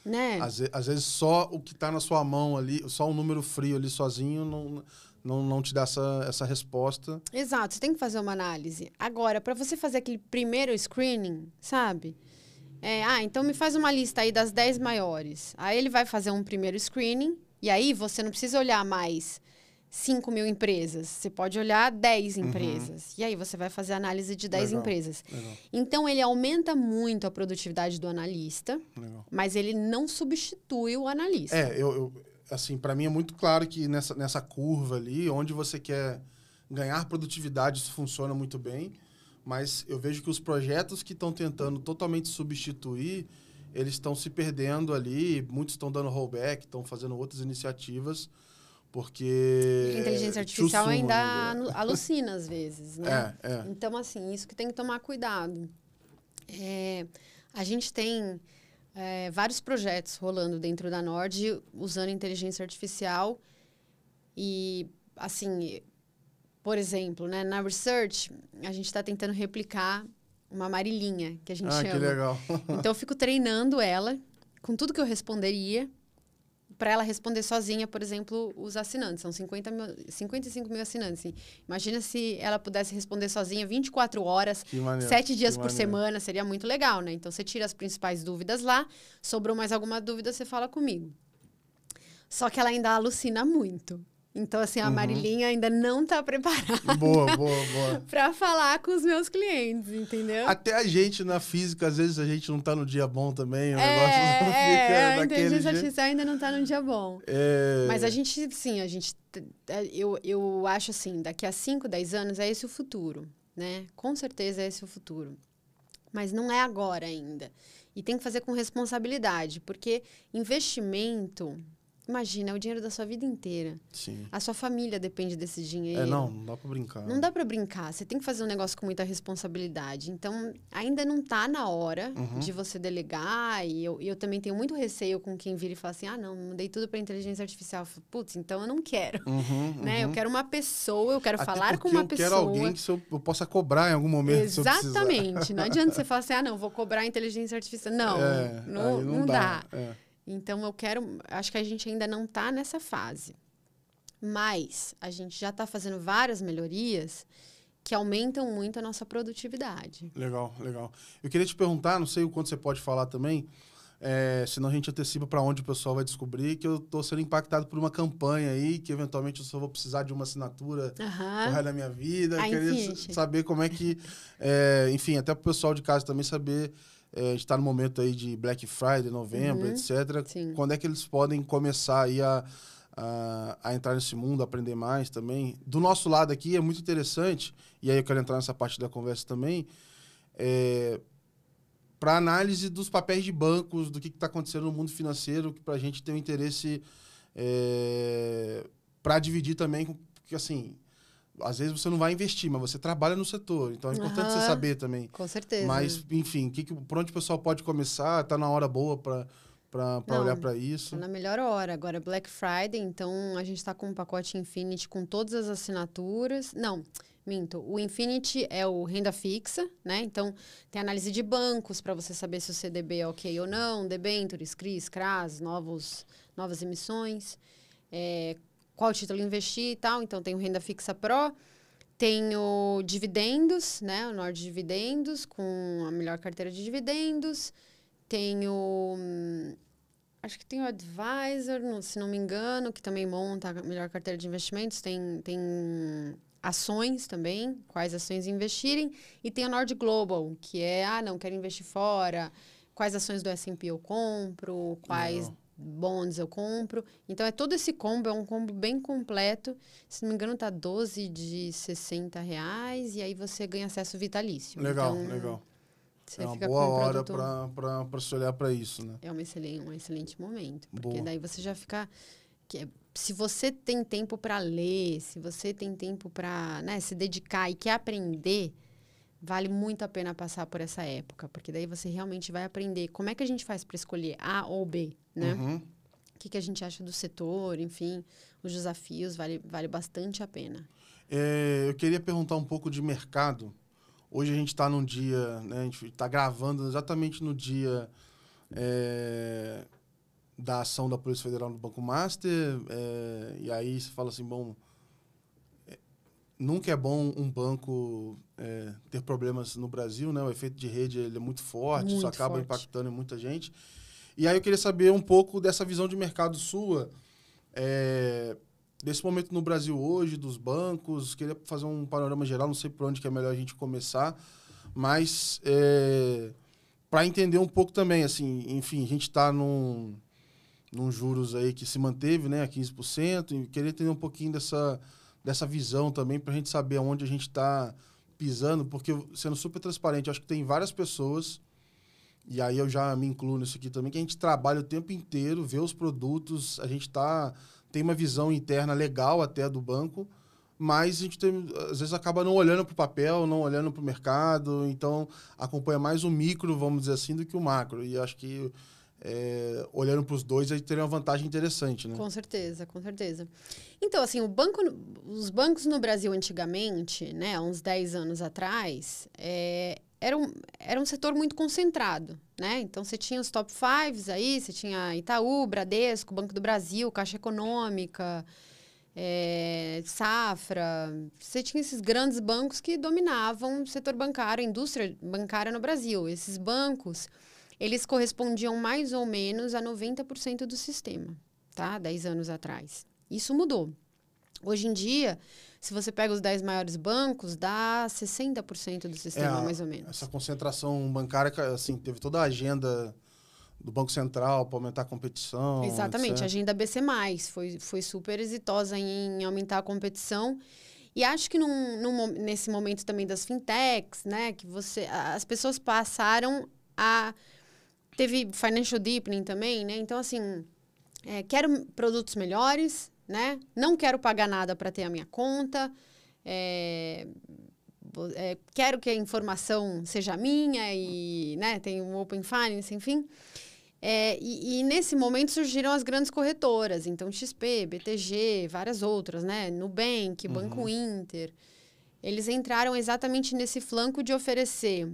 Né? Às vezes só o que está na sua mão ali, só um número frio ali sozinho não te dá essa resposta. Exato, você tem que fazer uma análise. Agora, para você fazer aquele primeiro screening, sabe? Então me faz uma lista aí das 10 maiores. Aí ele vai fazer um primeiro screening, e aí você não precisa olhar mais 5 mil empresas. Você pode olhar 10 empresas. E aí você vai fazer a análise de 10 empresas. Legal. Então, ele aumenta muito a produtividade do analista, mas ele não substitui o analista. Assim, para mim é muito claro que nessa curva ali, onde você quer ganhar produtividade, isso funciona muito bem. Mas eu vejo que os projetos que estão tentando totalmente substituir, eles estão se perdendo ali. Muitos estão dando rollback, estão fazendo outras iniciativas. Porque a inteligência artificial ainda alucina às vezes, né? Então, assim, isso que tem que tomar cuidado. A gente tem vários projetos rolando dentro da Nord usando inteligência artificial e, assim, por exemplo, né, na Research, a gente está tentando replicar uma Marilinha, que a gente chama. Que legal. Então, eu fico treinando ela com tudo que eu responderia para ela responder sozinha, por exemplo, os assinantes. São 55 mil assinantes. Imagina se ela pudesse responder sozinha 24 horas, 7 dias por semana. Seria muito legal, né? Então, você tira as principais dúvidas lá. Sobrou mais alguma dúvida, você fala comigo. Só que ela ainda alucina muito. Então, assim, a Marilinha ainda não está preparada boa. para falar com os meus clientes, entendeu? Até a gente, na física, às vezes a gente não está no dia bom também. O negócio não fica a inteligência artificial ainda não está no dia bom. Mas a gente, sim, eu acho assim, daqui a 5, 10 anos é esse o futuro, né? Com certeza é esse o futuro. Mas não é agora ainda. E tem que fazer com responsabilidade, porque investimento... Imagina, é o dinheiro da sua vida inteira. Sim. A sua família depende desse dinheiro. Não dá pra brincar. Não dá pra brincar. Você tem que fazer um negócio com muita responsabilidade. Então, ainda não tá na hora de você delegar. E eu também tenho muito receio com quem vira e fala assim, não, mudei tudo pra inteligência artificial. Eu falo, putz, então eu não quero. Né? Eu quero uma pessoa, eu quero falar com uma pessoa. Eu quero alguém que eu possa cobrar em algum momento. Exatamente. Não adianta você falar assim, não, vou cobrar a inteligência artificial. Não dá. Então, acho que a gente ainda não está nessa fase. Mas a gente já está fazendo várias melhorias que aumentam muito a nossa produtividade. Legal. Eu queria te perguntar, não sei o quanto você pode falar também, senão a gente antecipa para onde o pessoal vai descobrir, que eu estou sendo impactado por uma campanha aí, que eventualmente eu só vou precisar de uma assinatura pro resto da minha vida. Queria saber como é que... enfim, até para o pessoal de casa também saber... a gente está no momento aí de Black Friday, novembro, etc. Sim. Quando é que eles podem começar aí a entrar nesse mundo, aprender mais também? Do nosso lado aqui é muito interessante, e aí eu quero entrar nessa parte da conversa também, para análise dos papéis de bancos, do que está acontecendo no mundo financeiro, que para a gente tem um interesse para dividir também, porque assim... Às vezes você não vai investir, mas você trabalha no setor. Então é importante você saber também. Com certeza. Mas, enfim, por onde o pessoal pode começar? Está na hora boa para olhar para isso? Tá na melhor hora. Agora é Black Friday, então a gente está com um pacote Infinity com todas as assinaturas. Não, minto. O Infinity é o renda fixa, né? Então tem análise de bancos para você saber se o CDB é ok ou não, debêntures, CRIs, CRAs, novas emissões. Qual título investir e tal. Então, tem o Renda Fixa Pro, tem o Dividendos, né? O Nord Dividendos, com a melhor carteira de dividendos. Tem o... acho que tem o Advisor, se não me engano, que também monta a melhor carteira de investimentos. Tem ações também, quais ações investirem. E tem a Nord Global, que é, não quero investir fora, quais ações do S&P eu compro, quais bonds eu compro. Então, todo esse combo, é um combo bem completo. Se não me engano, tá 12 de R$60, e aí você ganha acesso vitalício. Legal, então, legal. Você É uma fica boa com um hora produto... para se olhar para isso, né? É um excelente momento. Porque Boa. daí você já fica... Se você tem tempo para ler, se você tem tempo para, né, se dedicar e quer aprender, vale muito a pena passar por essa época. Porque daí você realmente vai aprender como é que a gente faz para escolher A ou B, né? Uhum. O que a gente acha do setor, enfim, os desafios, vale bastante a pena. Eu queria perguntar um pouco de mercado. Hoje a gente está num dia, né, a gente está gravando exatamente no dia da ação da Polícia Federal no Banco Master, e aí você fala assim, bom, nunca é bom um banco ter problemas no Brasil, né? O efeito de rede ele é muito forte, isso acaba impactando em muita gente. E aí eu queria saber um pouco dessa visão de mercado sua, desse momento no Brasil hoje, dos bancos. Queria fazer um panorama geral, não sei por onde que é melhor a gente começar, mas para entender um pouco também, assim, enfim, a gente está num juros aí que se manteve, né, a 15%, e queria entender um pouquinho dessa visão também, para a gente saber aonde a gente está pisando, porque, sendo super transparente, acho que tem várias pessoas, e aí eu já me incluo nisso aqui também, que a gente trabalha o tempo inteiro, vê os produtos, a gente tem uma visão interna legal até do banco, mas a gente às vezes acaba não olhando para o papel, não olhando para o mercado, então acompanha mais o micro, vamos dizer assim, do que o macro. E acho que olhando para os dois, aí teria uma vantagem interessante, né? Com certeza, com certeza. Então, assim, os bancos no Brasil antigamente, né, há uns 10 anos atrás, era um setor muito concentrado, né? Então, você tinha os top fives aí, você tinha Itaú, Bradesco, Banco do Brasil, Caixa Econômica, Safra. Você tinha esses grandes bancos que dominavam o setor bancário, a indústria bancária no Brasil. Esses bancos, eles correspondiam mais ou menos a 90% do sistema, tá? 10 anos atrás. Isso mudou. Hoje em dia, se você pega os 10 maiores bancos, dá 60% do sistema, mais ou menos. Essa concentração bancária, assim, teve toda a agenda do Banco Central para aumentar a competição. Exatamente, etc. a agenda BC+, foi super exitosa em aumentar a competição. E acho que nesse momento também das fintechs, né, que as pessoas passaram a... Teve financial deepening também, né? Então, assim, quero produtos melhores, né? Não quero pagar nada para ter a minha conta. Quero que a informação seja minha e, né, tem um Open Finance, enfim. E nesse momento surgiram as grandes corretoras. Então, XP, BTG, várias outras, né? Nubank, Banco Inter. Eles entraram exatamente nesse flanco de oferecer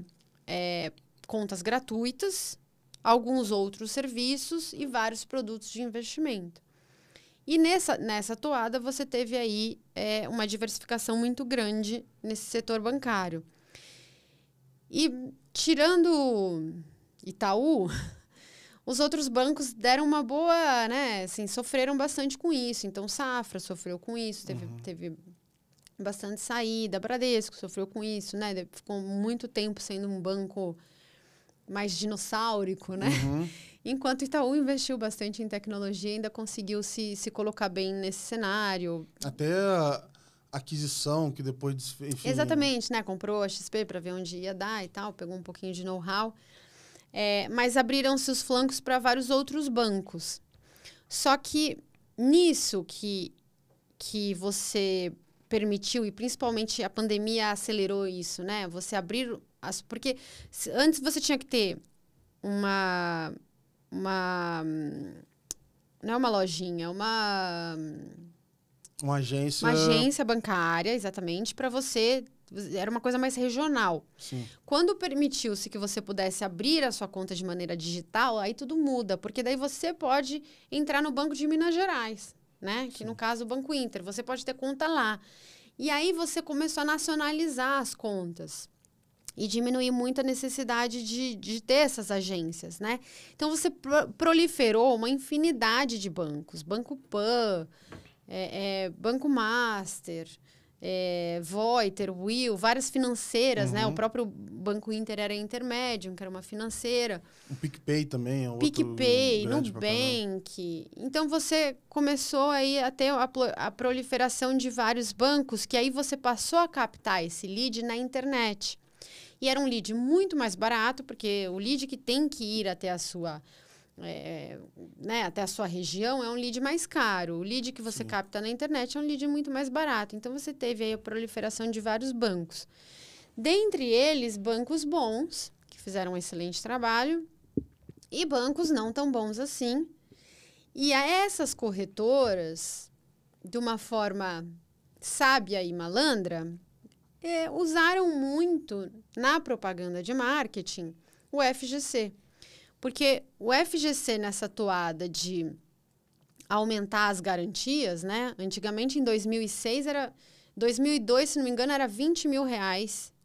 contas gratuitas, alguns outros serviços e vários produtos de investimento. E nessa toada, você teve aí uma diversificação muito grande nesse setor bancário. E tirando Itaú, os outros bancos deram uma boa, né, assim, sofreram bastante com isso. Então, Safra sofreu com isso, teve bastante saída. Bradesco sofreu com isso, né? Ficou muito tempo sendo um banco mais dinossáurico, né? Enquanto Itaú investiu bastante em tecnologia, ainda conseguiu se colocar bem nesse cenário. Até a aquisição, que depois, enfim... Exatamente, né? Comprou a XP para ver onde ia dar e tal, pegou um pouquinho de know-how. Mas abriram-se os flancos para vários outros bancos. Só que nisso que você permitiu, e principalmente a pandemia acelerou isso, né? Você abrir... Porque antes você tinha que ter uma não é uma lojinha, uma agência bancária, exatamente, para você... Era uma coisa mais regional. Sim. Quando permitiu-se que você pudesse abrir a sua conta de maneira digital, aí tudo muda, porque daí você pode entrar no Banco de Minas Gerais, né? Que no caso o Banco Inter, você pode ter conta lá. E aí você começou a nacionalizar as contas e diminuir muito a necessidade de ter essas agências, né? Então, você proliferou uma infinidade de bancos. Banco Pan, Banco Master, Voiter, Will, várias financeiras, né? O próprio Banco Inter era intermédio, que era uma financeira. O PicPay também é outro PicPay, grande Nubank. Então, você começou aí a ter a proliferação de vários bancos, que aí você passou a captar esse lead na internet. E era um lead muito mais barato, porque o lead que tem que ir até a sua... até a sua região é um lead mais caro. O lead que você capta na internet é um lead muito mais barato. Então, você teve aí a proliferação de vários bancos. Dentre eles, bancos bons, que fizeram um excelente trabalho, e bancos não tão bons assim. E a essas corretoras, de uma forma sábia e malandra, usaram muito na propaganda de marketing o FGC. Porque o FGC, nessa toada de aumentar as garantias, né? Antigamente, em 2006, 2002, se não me engano, era R$20 mil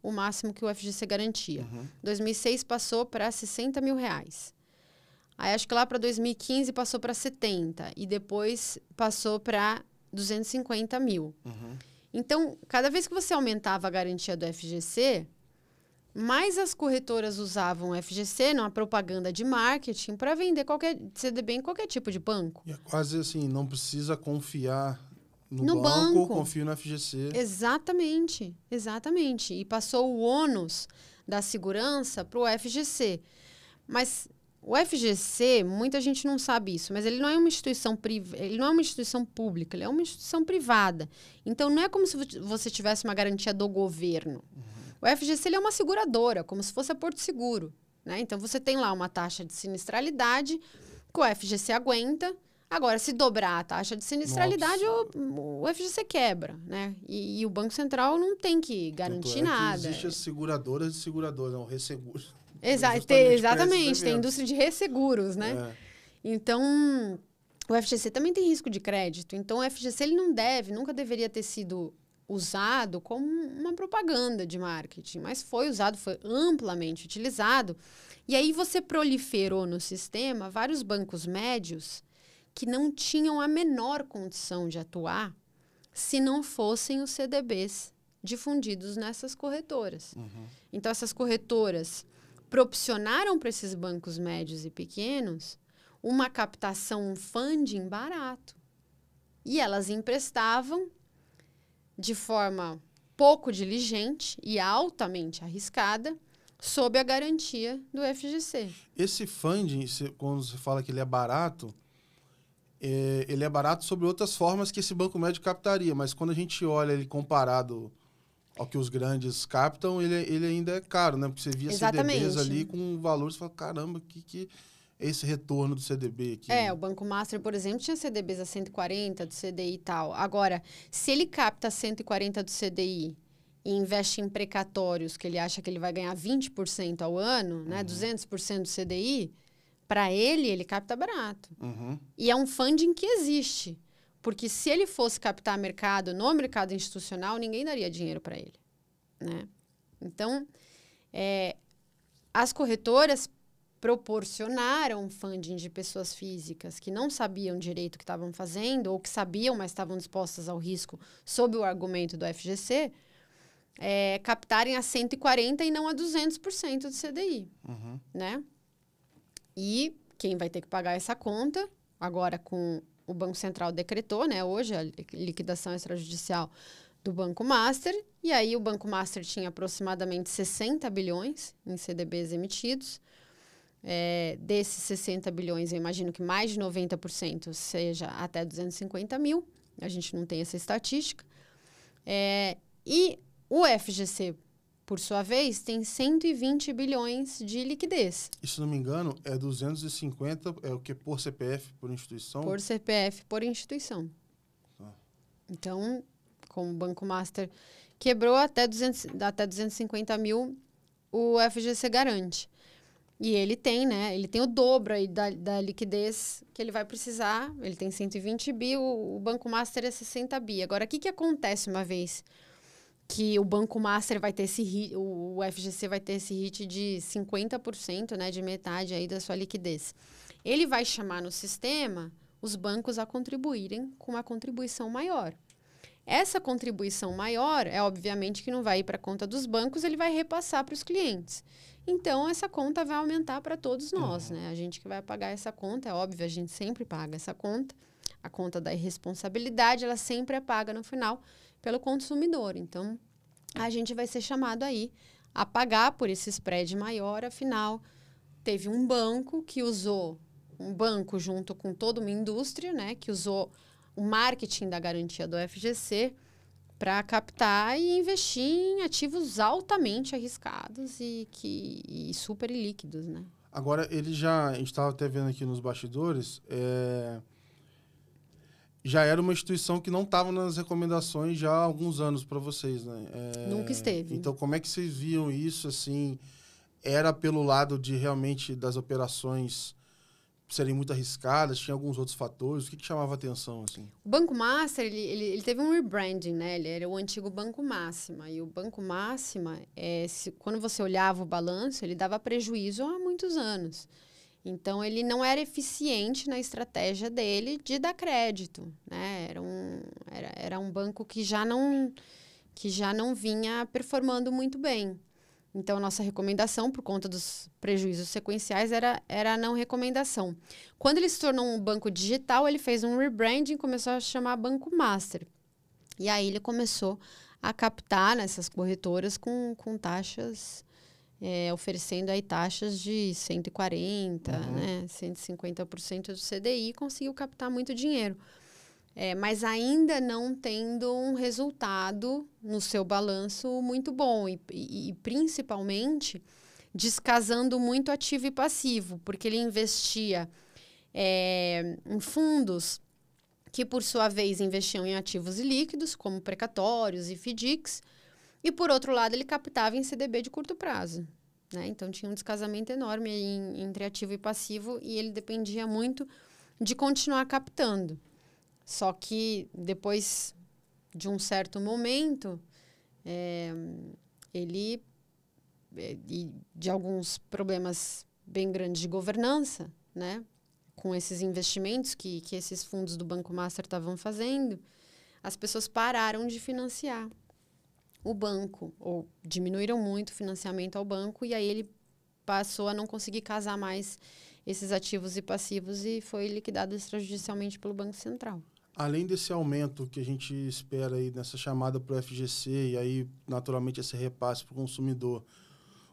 o máximo que o FGC garantia. Em 2006, passou para R$60 mil. Aí, acho que lá para 2015, passou para 70. E depois, passou para 250 mil. Então, cada vez que você aumentava a garantia do FGC... mais as corretoras usavam o FGC numa propaganda de marketing para vender CDB em qualquer tipo de banco. E é quase assim, não precisa confiar no banco, confia no FGC. Exatamente, exatamente. E passou o ônus da segurança para o FGC. Mas o FGC, muita gente não sabe isso, mas ele não é uma instituição ele não é uma instituição pública, ele é uma instituição privada. Então, não é como se você tivesse uma garantia do governo. O FGC ele é uma seguradora, como se fosse a Porto Seguro, né? Então, você tem lá uma taxa de sinistralidade que o FGC aguenta. Agora, se dobrar a taxa de sinistralidade, o FGC quebra, né? E o Banco Central não tem que garantir nada. Existem as seguradoras de seguradoras, não, resseguros. Exatamente, tem indústria de resseguros, né? Então, o FGC também tem risco de crédito. Então, o FGC ele nunca deveria ter sido usado como uma propaganda de marketing, mas foi amplamente utilizado. E aí você proliferou no sistema vários bancos médios que não tinham a menor condição de atuar se não fossem os CDBs difundidos nessas corretoras. Então, essas corretoras proporcionaram para esses bancos médios e pequenos uma captação, um funding barato. E elas emprestavam de forma pouco diligente e altamente arriscada, sob a garantia do FGC. Esse funding, quando você fala que ele é barato, ele é barato sobre outras formas que esse banco médio captaria, mas quando a gente olha ele comparado ao que os grandes captam, ele ainda é caro, né? Porque você via CDBs ali com valores, você fala, caramba, que é esse retorno do CDB aqui? O Banco Master, por exemplo, tinha CDBs a 140 do CDI e tal. Agora, se ele capta 140 do CDI e investe em precatórios, que ele acha que ele vai ganhar 20% ao ano, né? 200% do CDI, para ele capta barato. E é um funding que existe. Porque se ele fosse captar no mercado institucional, ninguém daria dinheiro para ele, né? Então, as corretoras proporcionaram funding de pessoas físicas que não sabiam direito o que estavam fazendo, ou que sabiam, mas estavam dispostas ao risco, sob o argumento do FGC, captarem a 140% e não a 200% do CDI, né? E quem vai ter que pagar essa conta, agora com o Banco Central decretou, né, hoje, a liquidação extrajudicial do Banco Master, e aí o Banco Master tinha aproximadamente 60 bilhões em CDBs emitidos. Desses 60 bilhões, eu imagino que mais de 90% seja até 250 mil, a gente não tem essa estatística. E o FGC, por sua vez, tem 120 bilhões de liquidez. E, se não me engano, 250, o que? Por CPF, por instituição? Por CPF, por instituição. Então, como o Banco Master quebrou até 250 mil, o FGC garante. E ele tem, né? Ele tem o dobro aí da liquidez que ele vai precisar. Ele tem 120 bi, o Banco Master é 60 bi. Agora, o que acontece uma vez que o Banco Master vai ter esse hit, o FGC vai ter esse hit de 50%, né, de metade aí da sua liquidez? Ele vai chamar no sistema os bancos a contribuírem com uma contribuição maior. Essa contribuição maior é obviamente que não vai ir para a conta dos bancos, ele vai repassar para os clientes. Então, essa conta vai aumentar para todos nós, né? A gente que vai pagar essa conta, é óbvio, a gente sempre paga essa conta. A conta da irresponsabilidade, ela sempre é paga no final pelo consumidor. Então, a gente vai ser chamado aí a pagar por esse spread maior. Afinal, teve um banco que usou, um banco junto com toda uma indústria, né? Que usou o marketing da garantia do FGC para captar e investir em ativos altamente arriscados e super ilíquidos, né? Agora, a gente estava até vendo aqui nos bastidores, já era uma instituição que não estava nas recomendações já há alguns anos para vocês, né? Nunca esteve. Então, como é que vocês viam isso, assim? Era pelo lado de realmente das operações serem muito arriscadas? Tinha alguns outros fatores? O que chamava a atenção, assim? O Banco Master, ele teve um rebranding, né? Ele era o antigo Banco Máxima. E o Banco Máxima, quando você olhava o balanço, ele dava prejuízo há muitos anos. Então, ele não era eficiente na estratégia dele de dar crédito, né? Era um banco que já não vinha performando muito bem. Então, a nossa recomendação, por conta dos prejuízos sequenciais, era a não recomendação. Quando ele se tornou um banco digital, ele fez um rebranding e começou a chamar Banco Master. E aí ele começou a captar nessas corretoras com taxas, oferecendo aí taxas de 140%, né, 150% do CDI, e conseguiu captar muito dinheiro. Mas ainda não tendo um resultado no seu balanço muito bom e principalmente descasando muito ativo e passivo, porque ele investia em fundos que, por sua vez, investiam em ativos ilíquidos, como precatórios e FDICs, e, por outro lado, ele captava em CDB de curto prazo, né? Então, tinha um descasamento enorme entre ativo e passivo e ele dependia muito de continuar captando. Só que, depois de um certo momento, ele, de alguns problemas bem grandes de governança, né, com esses investimentos que esses fundos do Banco Master estavam fazendo, as pessoas pararam de financiar o banco, ou diminuíram muito o financiamento ao banco, e aí ele passou a não conseguir casar mais esses ativos e passivos e foi liquidado extrajudicialmente pelo Banco Central. Além desse aumento que a gente espera aí nessa chamada para o FGC e aí, naturalmente, esse repasse para o consumidor,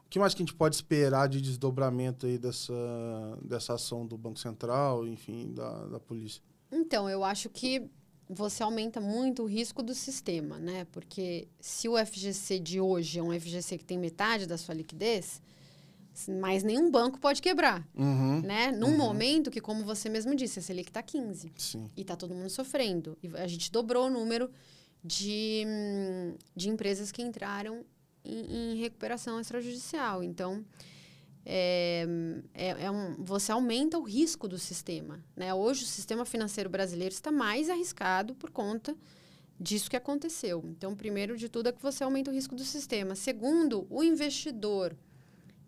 o que mais que a gente pode esperar de desdobramento aí dessa ação do Banco Central, enfim, da polícia? Então, eu acho que você aumenta muito o risco do sistema, né? Porque se o FGC de hoje é um FGC que tem metade da sua liquidez, mas nenhum banco pode quebrar, né? Num momento que, como você mesmo disse, a Selic está 15. Sim. E está todo mundo sofrendo. E a gente dobrou o número de empresas que entraram em recuperação extrajudicial. Então, você aumenta o risco do sistema, né? Hoje, o sistema financeiro brasileiro está mais arriscado por conta disso que aconteceu. Então, primeiro de tudo é que você aumenta o risco do sistema. Segundo, o investidor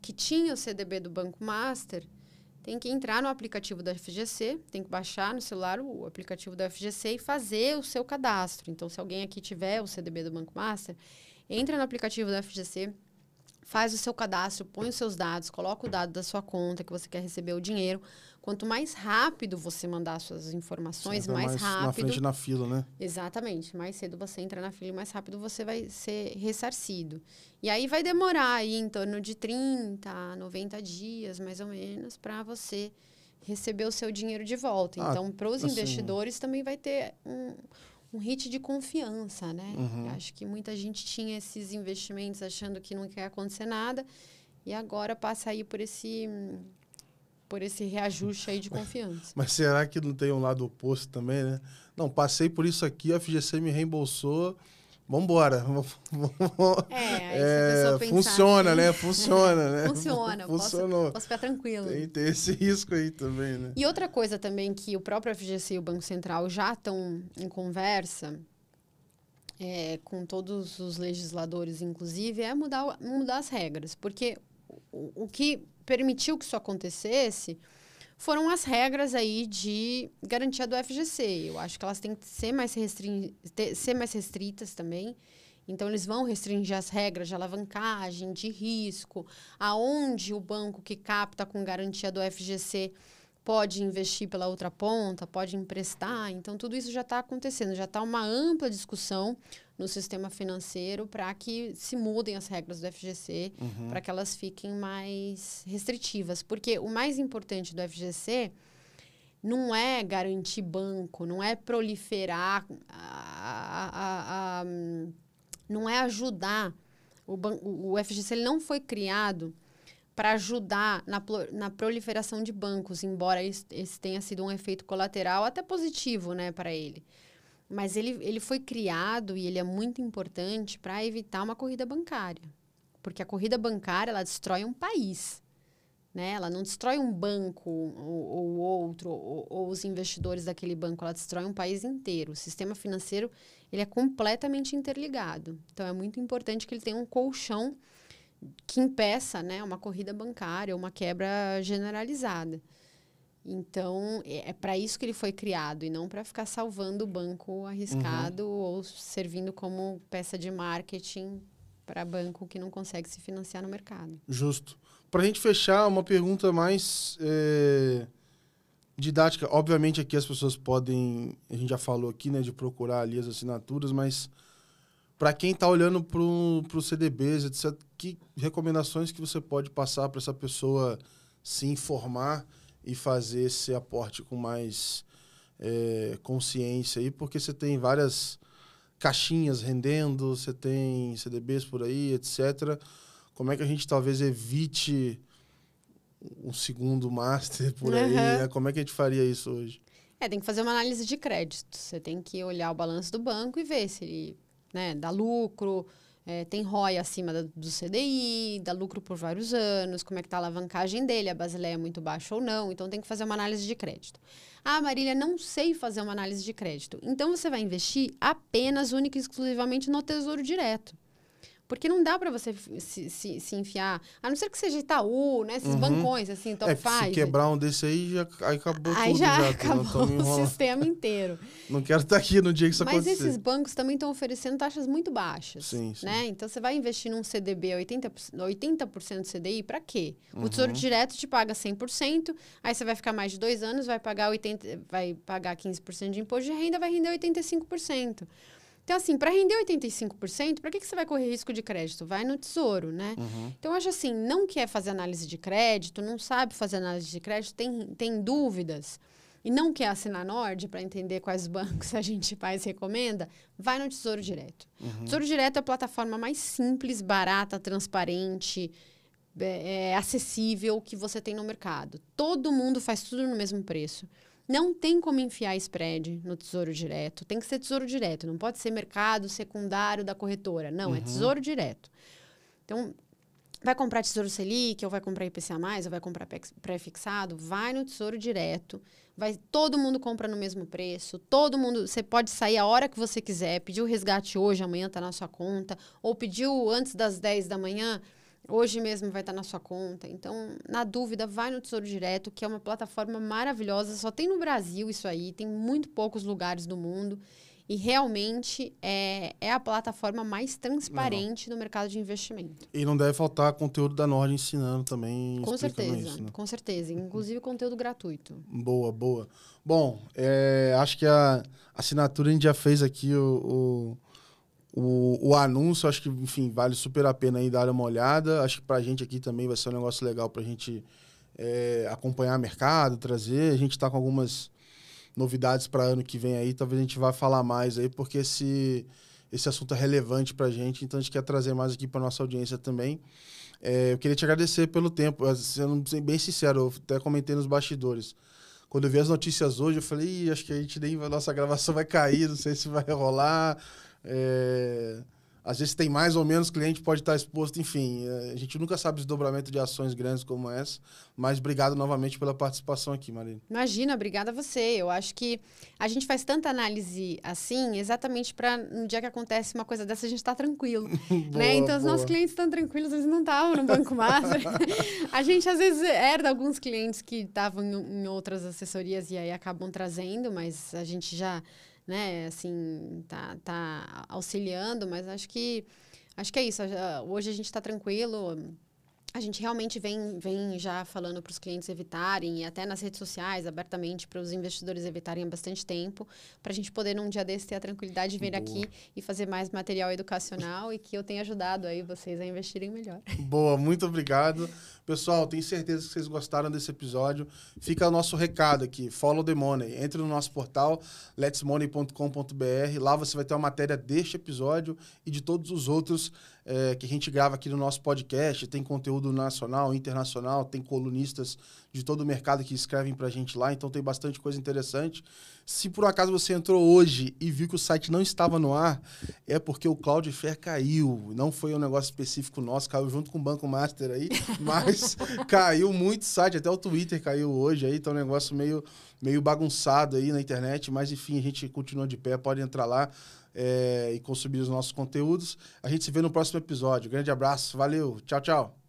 que tinha o CDB do Banco Master tem que entrar no aplicativo da FGC, tem que baixar no celular o aplicativo da FGC e fazer o seu cadastro. Então, se alguém aqui tiver o CDB do Banco Master, entra no aplicativo da FGC, faz o seu cadastro, põe os seus dados, coloca o dado da sua conta que você quer receber o dinheiro. Quanto mais rápido você mandar suas informações, mais rápido... Na frente na fila, né? Exatamente. Mais cedo você entra na fila e mais rápido você vai ser ressarcido. E aí vai demorar aí em torno de 30 a 90 dias, mais ou menos, para você receber o seu dinheiro de volta. Então, para os investidores também vai ter um hit de confiança, né? Acho que muita gente tinha esses investimentos achando que não ia acontecer nada e agora passa aí por esse reajuste aí de confiança. Mas será que não tem um lado oposto também, né? Não, passei por isso aqui, a FGC me reembolsou, vambora. Aí se a pessoa pensar funciona, assim, né? Funciona, né? Funciona, Funcionou. posso ficar tranquilo. Tem esse risco aí também, né? E outra coisa também que o próprio FGC e o Banco Central já estão em conversa, com todos os legisladores, inclusive, é mudar as regras. Porque o que permitiu que isso acontecesse foram as regras aí de garantia do FGC. Eu acho que elas têm que ser mais restritas também. Então, eles vão restringir as regras de alavancagem, de risco, aonde o banco que capta com garantia do FGC pode investir pela outra ponta, pode emprestar. Então, tudo isso já está acontecendo. Já está uma ampla discussão no sistema financeiro para que se mudem as regras do FGC, para que elas fiquem mais restritivas. Porque o mais importante do FGC não é garantir banco, não é proliferar, não é ajudar. O FGC ele não foi criado para ajudar na proliferação de bancos, embora esse tenha sido um efeito colateral até positivo, né, para ele. Mas ele foi criado e ele é muito importante para evitar uma corrida bancária. Porque a corrida bancária, ela destrói um país, né? Ela não destrói um banco ou outro, ou os investidores daquele banco, ela destrói um país inteiro. O sistema financeiro, ele é completamente interligado. Então, é muito importante que ele tenha um colchão que impeça, né, uma corrida bancária, uma quebra generalizada. Então, é para isso que ele foi criado e não para ficar salvando o banco arriscado ou servindo como peça de marketing para banco que não consegue se financiar no mercado. Justo. Para a gente fechar, uma pergunta mais didática. Obviamente, aqui as pessoas podem... A gente já falou aqui, né, de procurar ali as assinaturas, mas para quem está olhando para os CDBs, etc., que recomendações que você pode passar para essa pessoa se informar e fazer esse aporte com mais consciência aí? Porque você tem várias caixinhas rendendo, você tem CDBs por aí, etc. Como é que a gente talvez evite um segundo master por aí? Né? Como é que a gente faria isso hoje? Tem que fazer uma análise de crédito. Você tem que olhar o balanço do banco e ver se ele, né, dá lucro, tem ROI acima do CDI, dá lucro por vários anos, como é que está a alavancagem dele, a Basileia é muito baixa ou não. Então, tem que fazer uma análise de crédito. Ah, Marília, não sei fazer uma análise de crédito. Então, você vai investir apenas, única e exclusivamente no Tesouro Direto. Porque não dá para você se enfiar, a não ser que seja Itaú, né? Esses bancões, assim, top se quebrar um desse aí, aí acabou tudo. Aí já acabou o sistema inteiro. Não quero estar aqui no dia que isso acontecer. Mas esses bancos também estão oferecendo taxas muito baixas. Sim. Né? Então, você vai investir num CDB 80% do CDI, para quê? O Tesouro Direto te paga 100%, aí você vai ficar mais de 2 anos, vai pagar 15% de imposto de renda, vai render 85%. Então, assim, para render 85%, para que você vai correr risco de crédito? Vai no Tesouro, né? Então, eu acho assim, não quer fazer análise de crédito, não sabe fazer análise de crédito, tem dúvidas e não quer assinar Nord para entender quais bancos a gente faz e recomenda, vai no Tesouro Direto. O Tesouro Direto é a plataforma mais simples, barata, transparente, acessível que você tem no mercado. Todo mundo faz tudo no mesmo preço. Não tem como enfiar spread no Tesouro Direto. Tem que ser Tesouro Direto. Não pode ser mercado secundário da corretora. Não, é Tesouro Direto. Então, vai comprar Tesouro Selic, ou vai comprar IPCA+, ou vai comprar pré-fixado, vai no Tesouro Direto. Todo mundo compra no mesmo preço. Todo mundo... Você pode sair a hora que você quiser. Pediu o resgate hoje, amanhã está na sua conta. Ou pediu antes das 10 da manhã... Hoje mesmo vai estar na sua conta. Então, na dúvida, vai no Tesouro Direto, que é uma plataforma maravilhosa. Só tem no Brasil isso aí. Tem muito poucos lugares do mundo. E realmente é a plataforma mais transparente do mercado de investimento. E não deve faltar conteúdo da Nord ensinando também. Com certeza, isso, né? Com certeza. Inclusive conteúdo gratuito. Boa. Bom, acho que a assinatura a gente já fez aqui o anúncio, acho que, enfim, vale super a pena aí dar uma olhada. Acho que pra gente aqui também vai ser um negócio legal pra gente acompanhar o mercado, trazer. A gente tá com algumas novidades para ano que vem aí. Talvez a gente vá falar mais aí, porque esse assunto é relevante pra gente. Então, a gente quer trazer mais aqui pra nossa audiência também. Eu queria te agradecer pelo tempo. Sendo bem sincero, eu até comentei nos bastidores. Quando eu vi as notícias hoje, eu falei, acho que a nossa gravação vai cair, não sei se vai rolar. Às vezes tem mais ou menos cliente, pode estar exposto, enfim. A gente nunca sabe o desdobramento de ações grandes como essa, mas obrigado novamente pela participação aqui, Marina. Imagina, obrigada a você. Eu acho que a gente faz tanta análise assim, exatamente para no dia que acontece uma coisa dessa, a gente estar tranquilo. Boa, né? Então, os boa. nossos clientes estão tranquilos, eles não estavam no Banco Master. A gente, às vezes, herda alguns clientes que estavam em outras assessorias e aí acabam trazendo, mas a gente já... né, assim, tá auxiliando, mas acho que é isso. Hoje a gente está tranquilo. A gente realmente vem já falando para os clientes evitarem, e até nas redes sociais, abertamente, para os investidores evitarem há bastante tempo, para a gente poder, num dia desse, ter a tranquilidade de vir aqui e fazer mais material educacional e que eu tenha ajudado aí vocês a investirem melhor. Boa, muito obrigado. Pessoal, tenho certeza que vocês gostaram desse episódio. Fica o nosso recado aqui, Follow the Money. Entre no nosso portal, letsmoney.com.br. Lá você vai ter uma matéria deste episódio e de todos os outros que a gente grava aqui no nosso podcast. Tem conteúdo nacional, internacional, tem colunistas de todo o mercado que escrevem pra gente lá, então tem bastante coisa interessante. Se por acaso você entrou hoje e viu que o site não estava no ar, é porque o Cloudflare caiu. Não foi um negócio específico nosso, caiu junto com o Banco Master aí, mas caiu muito site, até o Twitter caiu hoje aí, então é um negócio meio bagunçado aí na internet, mas enfim, a gente continua de pé, pode entrar lá e consumir os nossos conteúdos. A gente se vê no próximo episódio. Grande abraço, valeu, tchau, tchau.